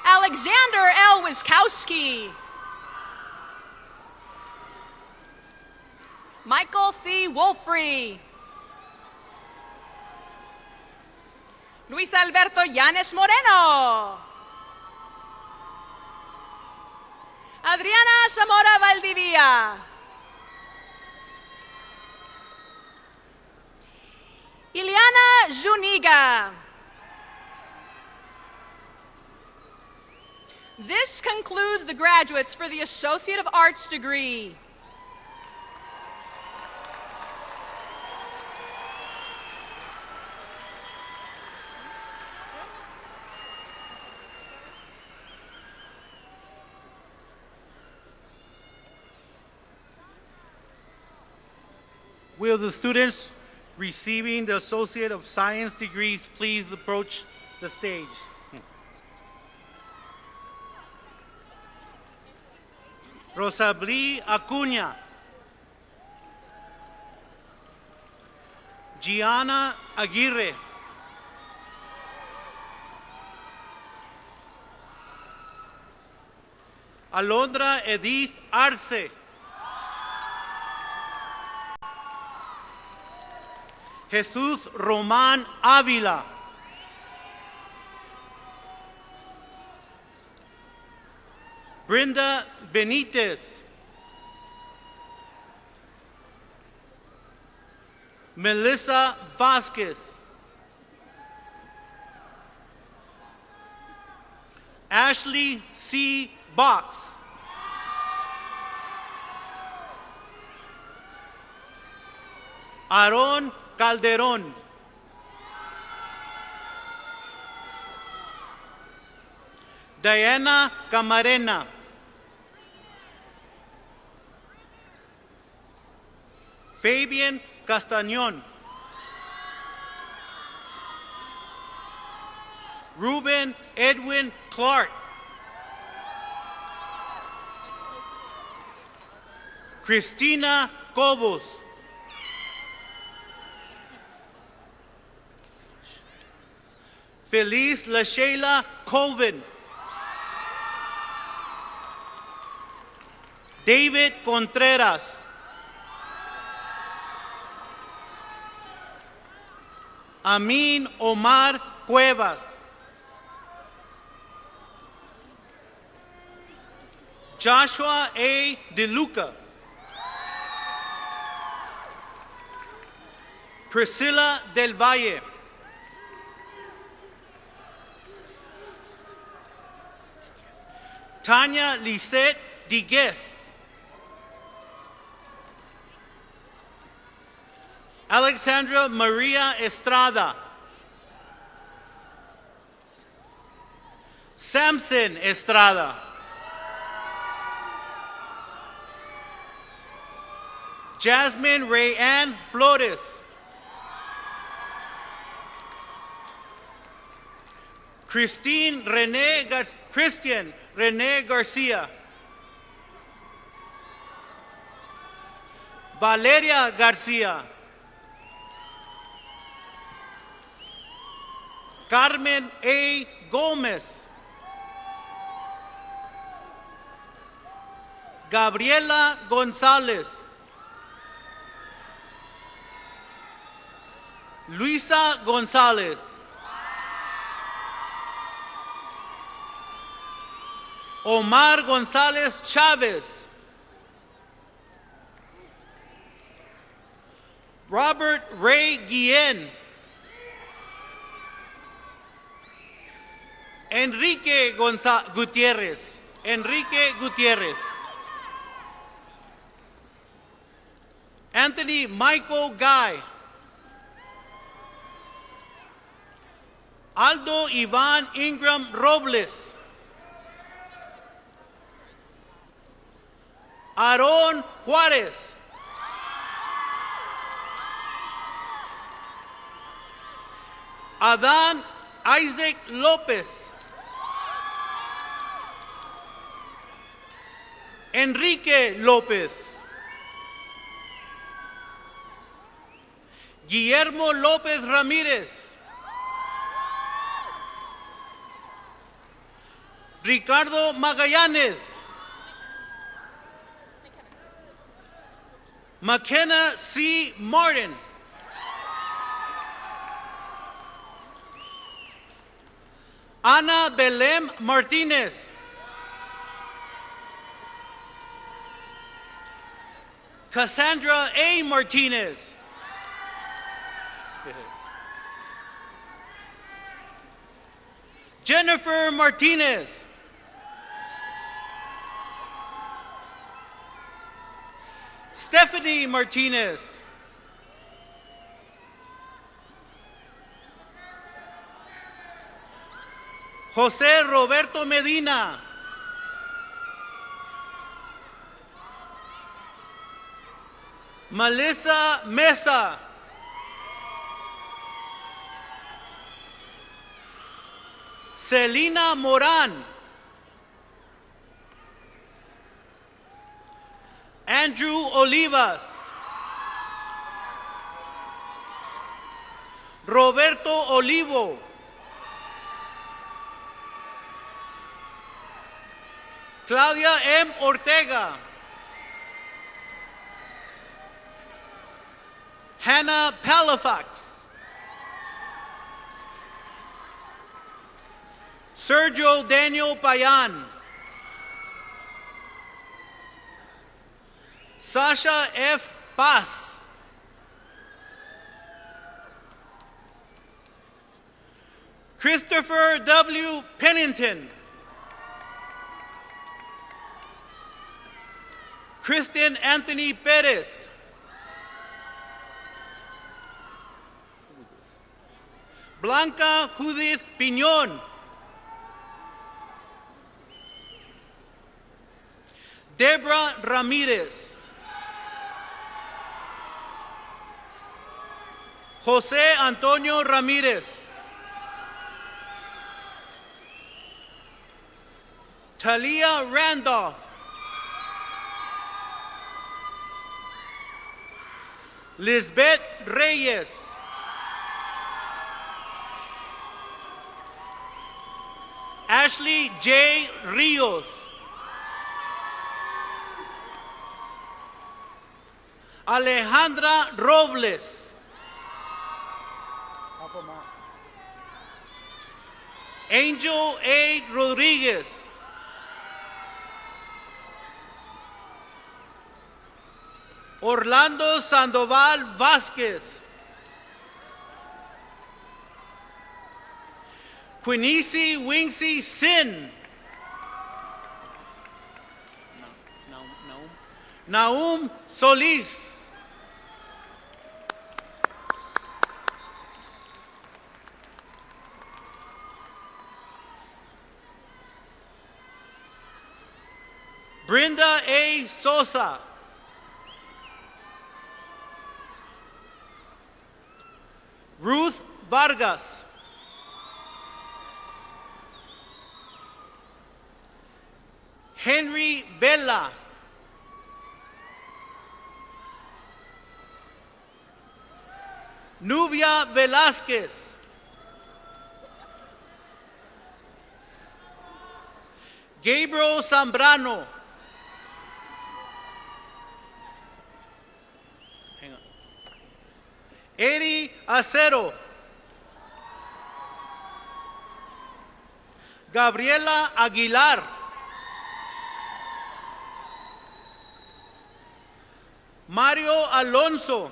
Alexander L. Wiskowski. Michael C. Wolfrey. Luis Alberto Llanes Moreno. Adriana Zamora Valdivia. Ileana Zuniga. This concludes the graduates for the Associate of Arts degree. Will the students receiving the Associate of Science degrees please approach the stage? Rosabri Acuña. Gianna Aguirre. Alondra Edith Arce. Jesús Román Ávila. Brenda Benitez. Melissa Vasquez. Ashley C. Box. Aaron Calderón. Diana Camarena. Fabian Castañón. Ruben Edwin Clark. Christina Cobos. Feliz LaShayla Colvin. David Contreras. Amin Omar Cuevas. Joshua A. DeLuca. Priscilla Del Valle. Tanya Lisette Diguez. Alexandra Maria Estrada. Samson Estrada. Jasmine Rayanne Flores. Christian Rene Garcia. Valeria Garcia. Carmen A. Gomez. Gabriela González. Luisa González. Omar González Chávez. Robert Ray Guillen. Enrique Gutiérrez. Enrique Gutiérrez. Anthony Michael Guy. Aldo Iván Ingram Robles. Aarón Juárez. Adán Isaac López. Enrique López. Guillermo López Ramírez. Ricardo Magallanes. McKenna C. Martin. Ana Belém Martínez. Cassandra A. Martinez. Jennifer Martinez. Stephanie Martinez. José Roberto Medina. Melissa Mesa. Celina Moran. Andrew Olivas. Roberto Olivo. Claudia M. Ortega. Hannah Palafax. Sergio Daniel Payan. Sasha F. Paz. Christopher W. Pennington. Kristen Anthony Perez. Blanca Judith Piñón. Debra Ramirez. José Antonio Ramírez. Talia Randolph. Lisbeth Reyes. Ashley J. Rios. Alejandra Robles. Angel A. Rodriguez. Orlando Sandoval Vázquez. Quincy Wingsy Sin. Naum Solis. Brenda A. Sosa. Ruth Vargas. Henry Vela. Nubia Velázquez. Gabriel Zambrano. Hang on. Eddie Acero. Gabriela Aguilar. Mario Alonso.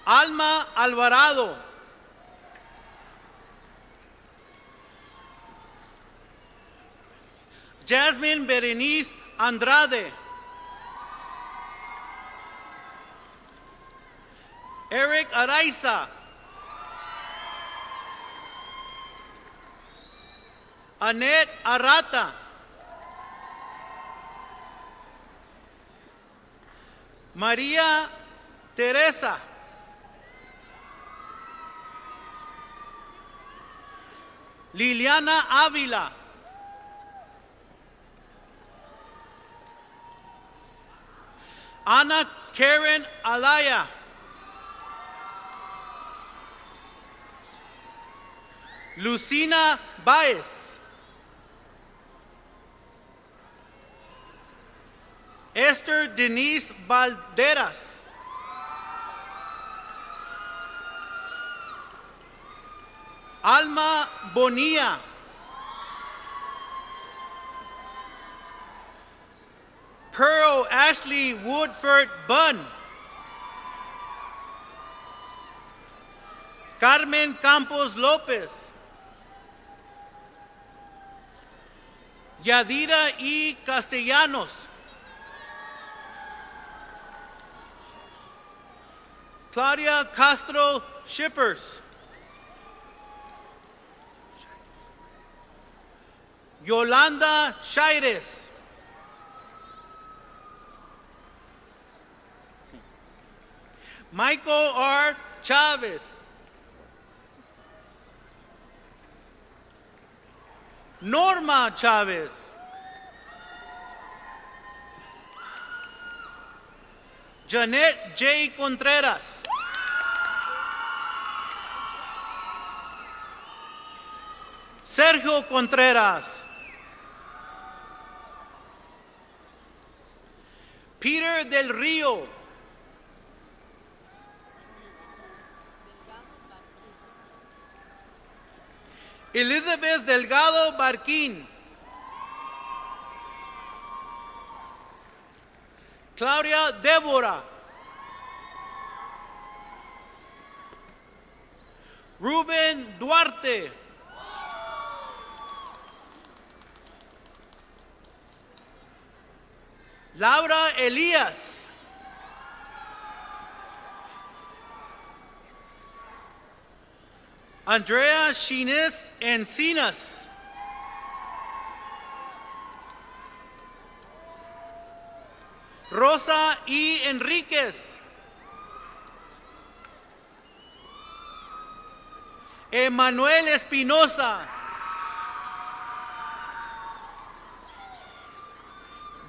Alma Alvarado. Jasmine Berenice Andrade. Eric Araiza. Annette Arata. María Teresa. Liliana Ávila. Ana Karen Alaya. Lucina Baez. Esther Denise Valderas. Alma Bonilla. Pearl Ashley Woodford Bunn. Carmen Campos Lopez. Yadira E. Castellanos. Claudia Castro Shippers. Yolanda Shaires. Michael R. Chavez. Norma Chavez. Janet J. Contreras. Sergio Contreras. Peter del Rio. Elizabeth Delgado Barquín. Claudia Débora. Ruben Duarte. Laura Elías. Andrea Shines Encinas. Rosa E. Enríquez. Emanuel Espinosa.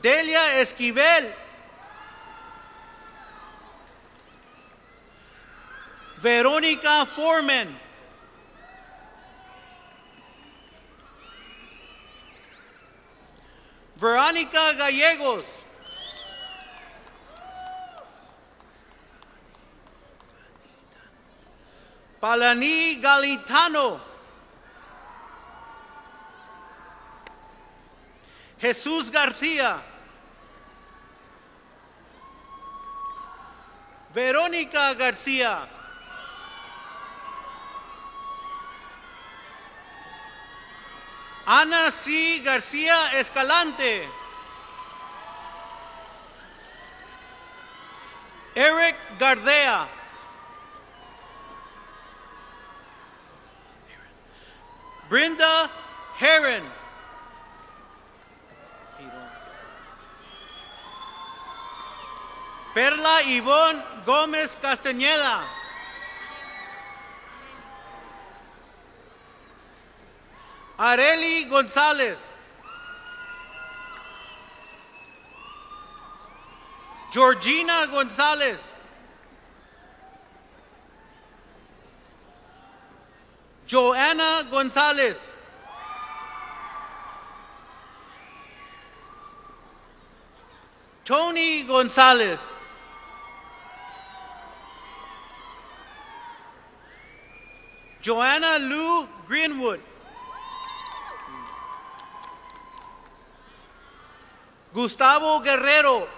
Delia Esquivel. Verónica Foreman. Verónica Gallegos. Palani Galitano. Jesús García. Verónica García. Ana C. García Escalante. Eric Gardea. Brenda Heron. Perla Ivonne Gómez Castañeda. Areli González. Georgina González. Joanna González. Tony González. Joanna Lou Greenwood. Gustavo Guerrero.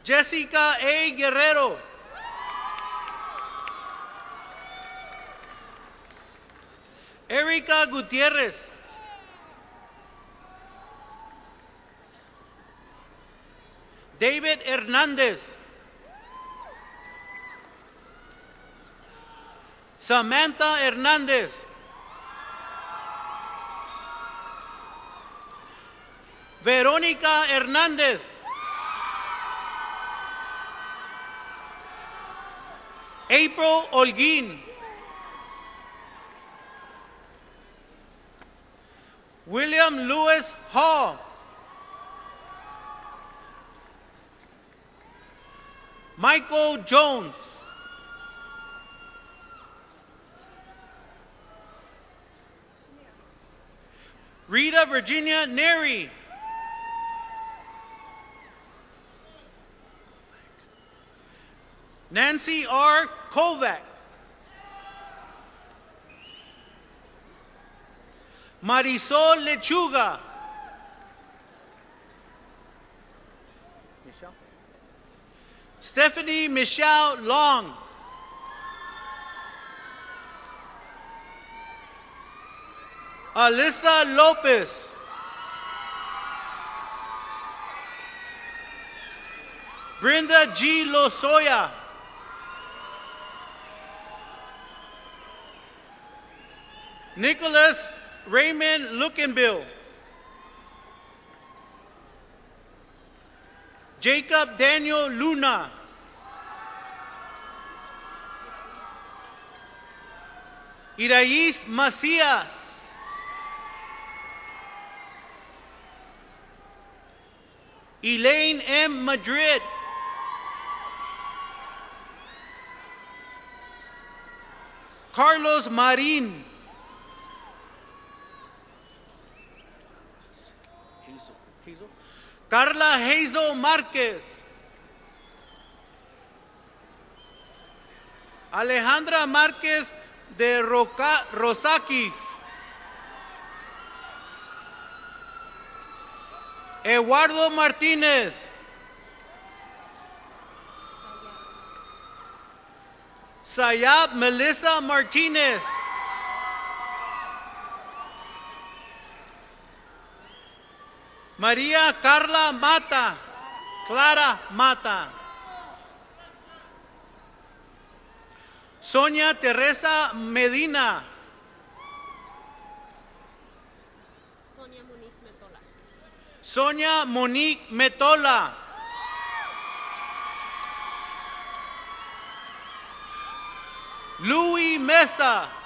Jessica A. Guerrero. Erika Gutierrez. David Hernandez. Samantha Hernandez. Verónica Hernández. April Holguín. William Lewis Hall. Michael Jones. Rita Virginia Neri. Nancy R. Kovac. Marisol Lechuga. Stephanie Michelle Long. Alyssa Lopez. Brenda G. Lozoya. Nicholas Raymond Lukenbill. Jacob Daniel Luna. Iraís Macías. Elaine M. Madrid. Carlos Marin. Carla Hazel Marquez. Alejandra Márquez de Rosakis. Eduardo Martínez. Sayab Melissa Martínez. María Carla Mata. Clara Mata. Sonia Teresa Medina. Sonia Monique Metola. Louis Mesa.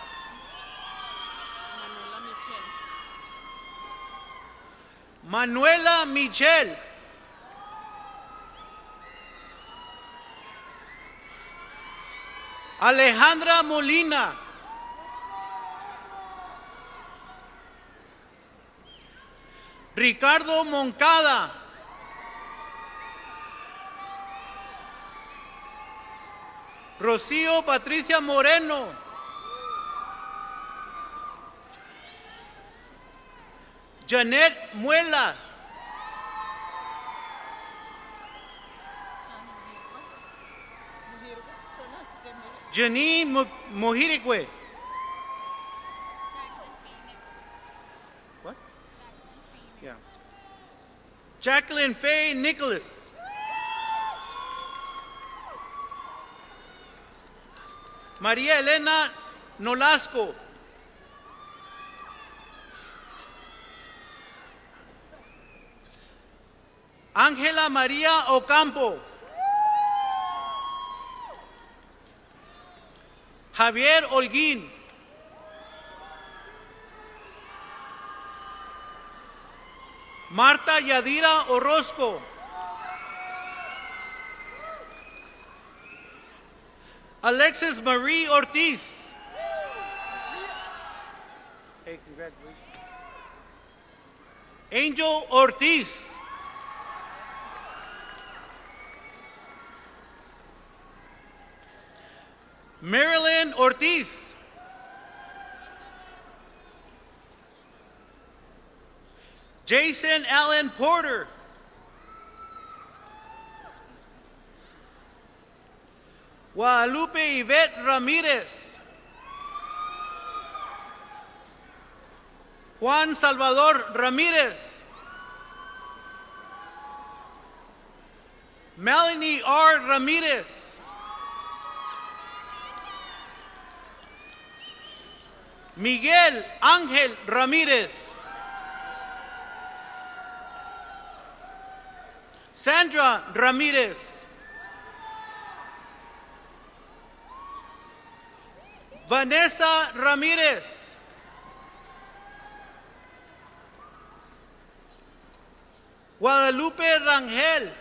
Manuela Michel. Alejandra Molina. Ricardo Moncada. Rocío Patricia Moreno. Janet Muela. Janine Mohirigwe. What? Yeah. Jacqueline Faye Nicholas. María Elena Nolasco. Ángela María Ocampo. Javier Holguín. Marta Yadira Orozco. Alexis Marie Ortiz. Hey, congratulations. Angel Ortiz. Marilyn Ortiz. Jason Allen Porter. Guadalupe Yvette Ramirez. Juan Salvador Ramirez. Melanie R. Ramirez. Miguel Ángel Ramírez. Sandra Ramírez. Vanessa Ramírez. Guadalupe Rangel.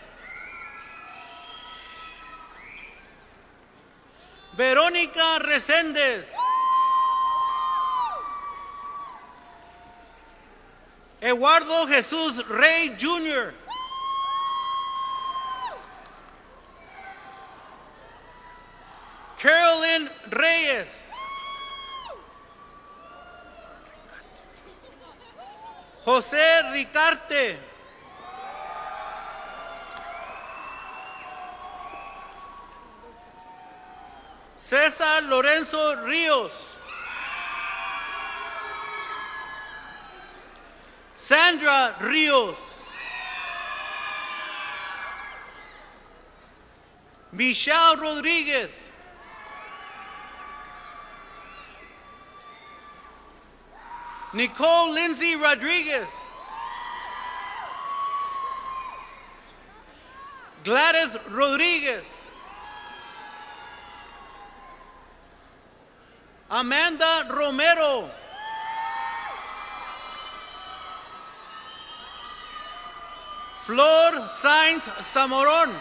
Verónica Reséndez. Eduardo Jesús Rey Jr. Carolyn Reyes. José Ricarte. César Lorenzo Ríos. Sandra Ríos. Michelle Rodríguez. Nicole Lindsay Rodriguez. Gladys Rodriguez. Amanda Romero. Flor Sainz Zamoron.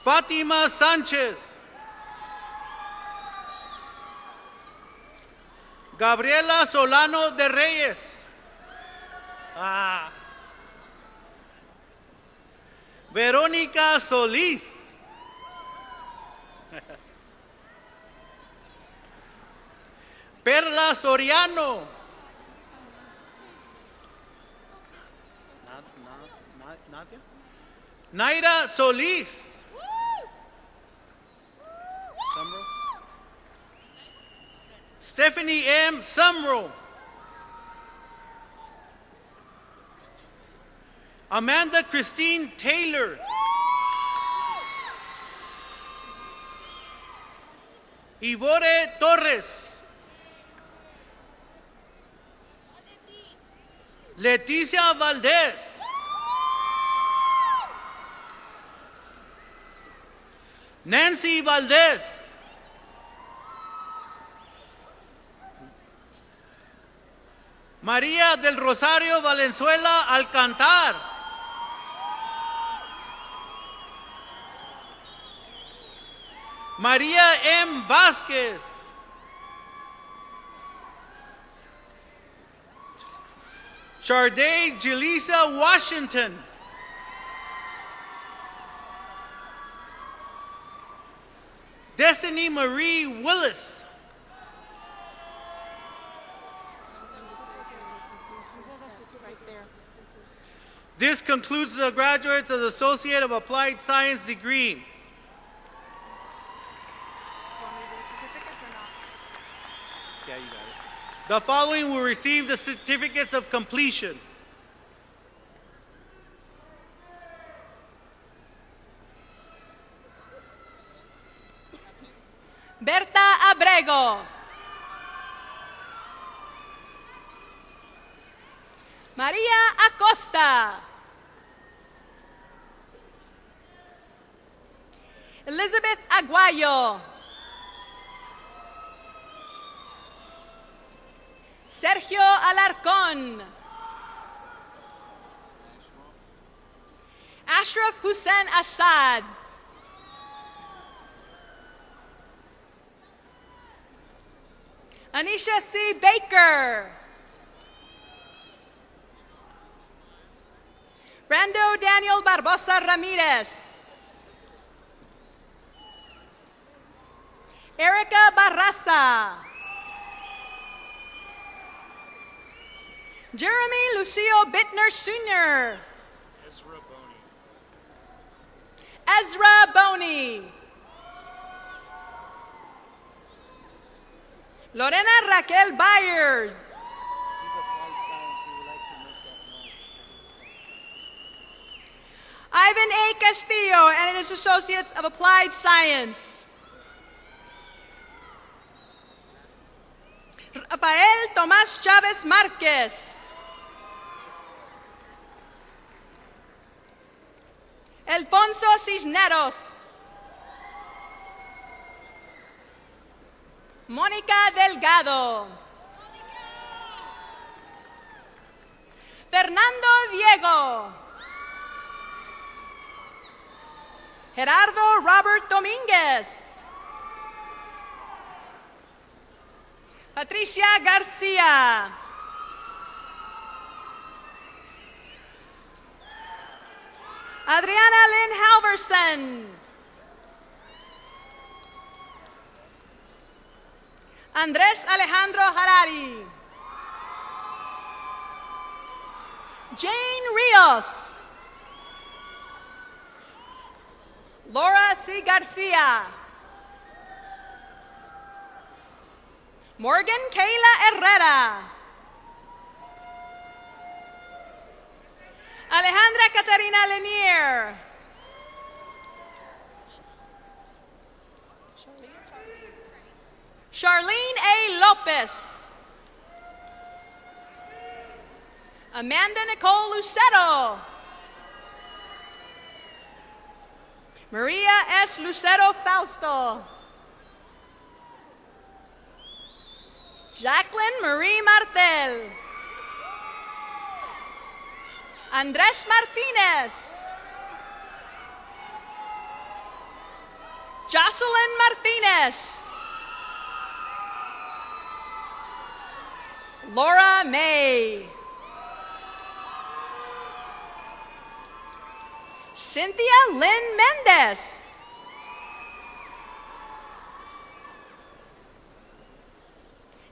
Fatima Sanchez. Gabriela Solano de Reyes. Verónica Solís. Perla Soriano. Nadia? Naira Solís. Sumro. Stephanie M. Sumro. Amanda Christine Taylor. Ivore Torres. Leticia Valdez. Nancy Valdez. María del Rosario Valenzuela Alcantar. María M. Vázquez. Charday Jelisa Washington. Destiny Marie Willis. This concludes the graduates of the Associate of Applied Science degree. Yeah, you got it. The following will receive the certificates of completion. Berta Abrego. María Acosta. Elizabeth Aguayo. Sergio Alarcón. Ashraf Hussein Assad. Anisha C. Baker. Brando Daniel Barbosa Ramirez. Erica Barraza. Jeremy Lucio Bittner Sr. Ezra Boney. Lorena Raquel Byers. Ivan A. Castillo and his Associates of Applied Science. Rafael Tomás Chávez Márquez. Alfonso Cisneros. Mónica Delgado. Fernando Diego. Gerardo Robert Domínguez. Patricia García. Adriana Lynn Halverson. Andrés Alejandro Harari. Jane Rios. Laura C. Garcia. Morgan Kayla Herrera. Alejandra Catarina Lanier. Charlene A. Lopez. Amanda Nicole Lucero. Maria S. Lucero Fausto. Jacqueline Marie Martel. Andres Martinez. Jocelyn Martinez. Laura May. Cynthia Lynn Mendez.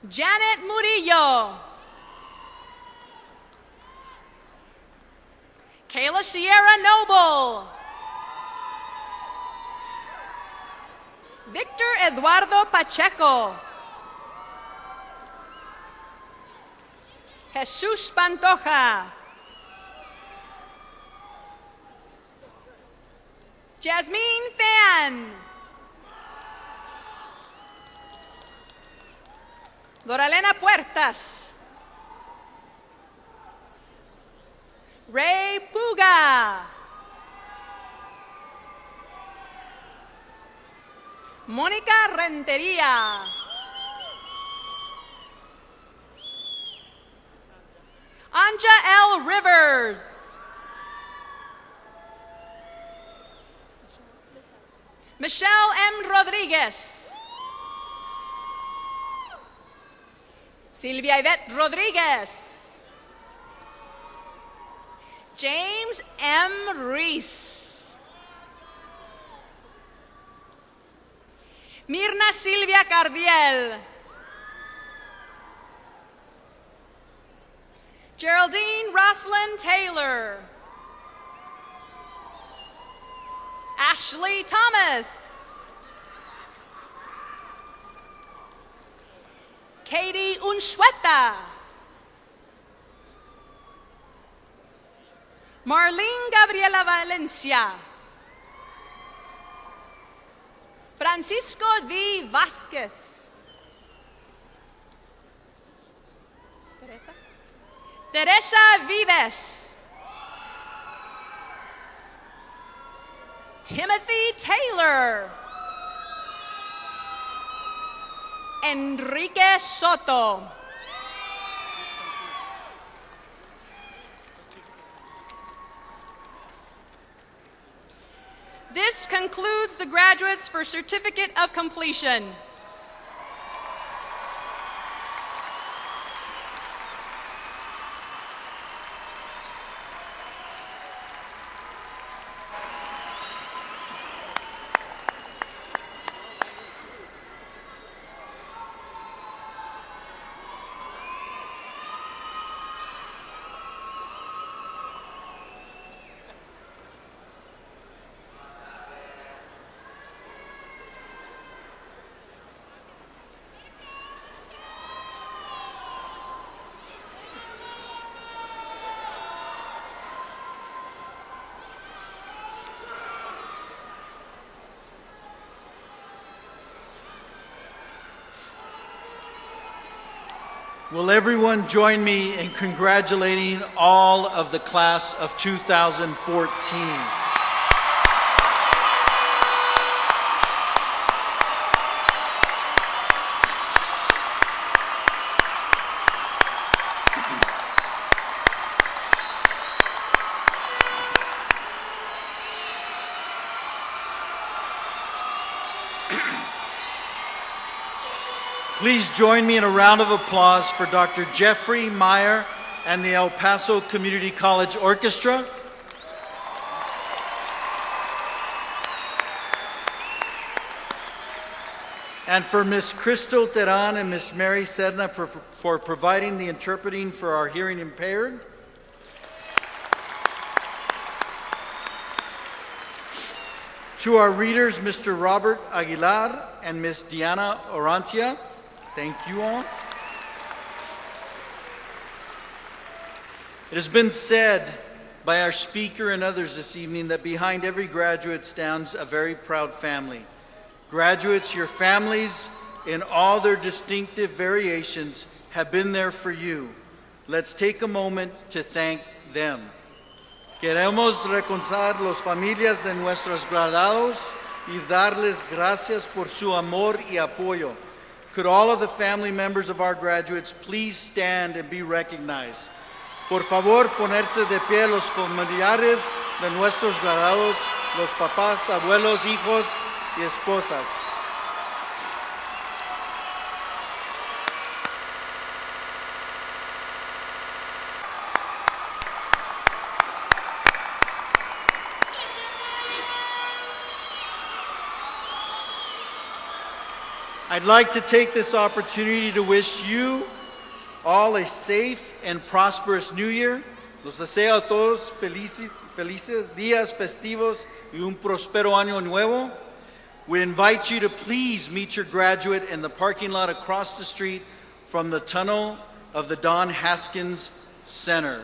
Janet Murillo. Kayla Sierra Noble. Victor Eduardo Pacheco. Jesus Pantoja. Jasmine Fan. Doralena Puertas. Ray Puga. Mónica Rentería. Anja L. Rivers. Michelle M. Rodriguez. Silvia Yvette Rodriguez. James M. Reese. Mirna Silvia Cardiel. Geraldine Roslyn Taylor. Ashley Thomas. Katie Unsueta. Marlene Gabriela Valencia. Francisco D. Vasquez. Teresa? Teresa Vives. Timothy Taylor. Enrique Soto. This concludes the graduates for Certificate of Completion. Will everyone join me in congratulating all of the class of 2014? Please join me in a round of applause for Dr. Jeffrey Meyer and the El Paso Community College Orchestra. And for Ms. Crystal Teran and Ms. Mary Sedna for providing the interpreting for our hearing impaired. To our readers, Mr. Robert Aguilar and Ms. Diana Orantia. Thank you all. It has been said by our speaker and others this evening that behind every graduate stands a very proud family. Graduates, your families in all their distinctive variations, have been there for you. Let's take a moment to thank them. Queremos reconocer las familias de nuestros graduados y darles gracias por su amor y apoyo. Could all of the family members of our graduates please stand and be recognized? Por favor, ponerse de pie los familiares de nuestros graduados, los papás, abuelos, hijos y esposas. I'd like to take this opportunity to wish you all a safe and prosperous New Year. Los deseo a todos felices días festivos y un próspero año nuevo. We invite you to please meet your graduate in the parking lot across the street from the tunnel of the Don Haskins Center.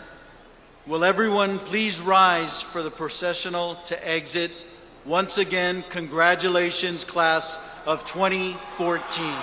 Will everyone please rise for the processional to exit? Once again, congratulations, class of 2014.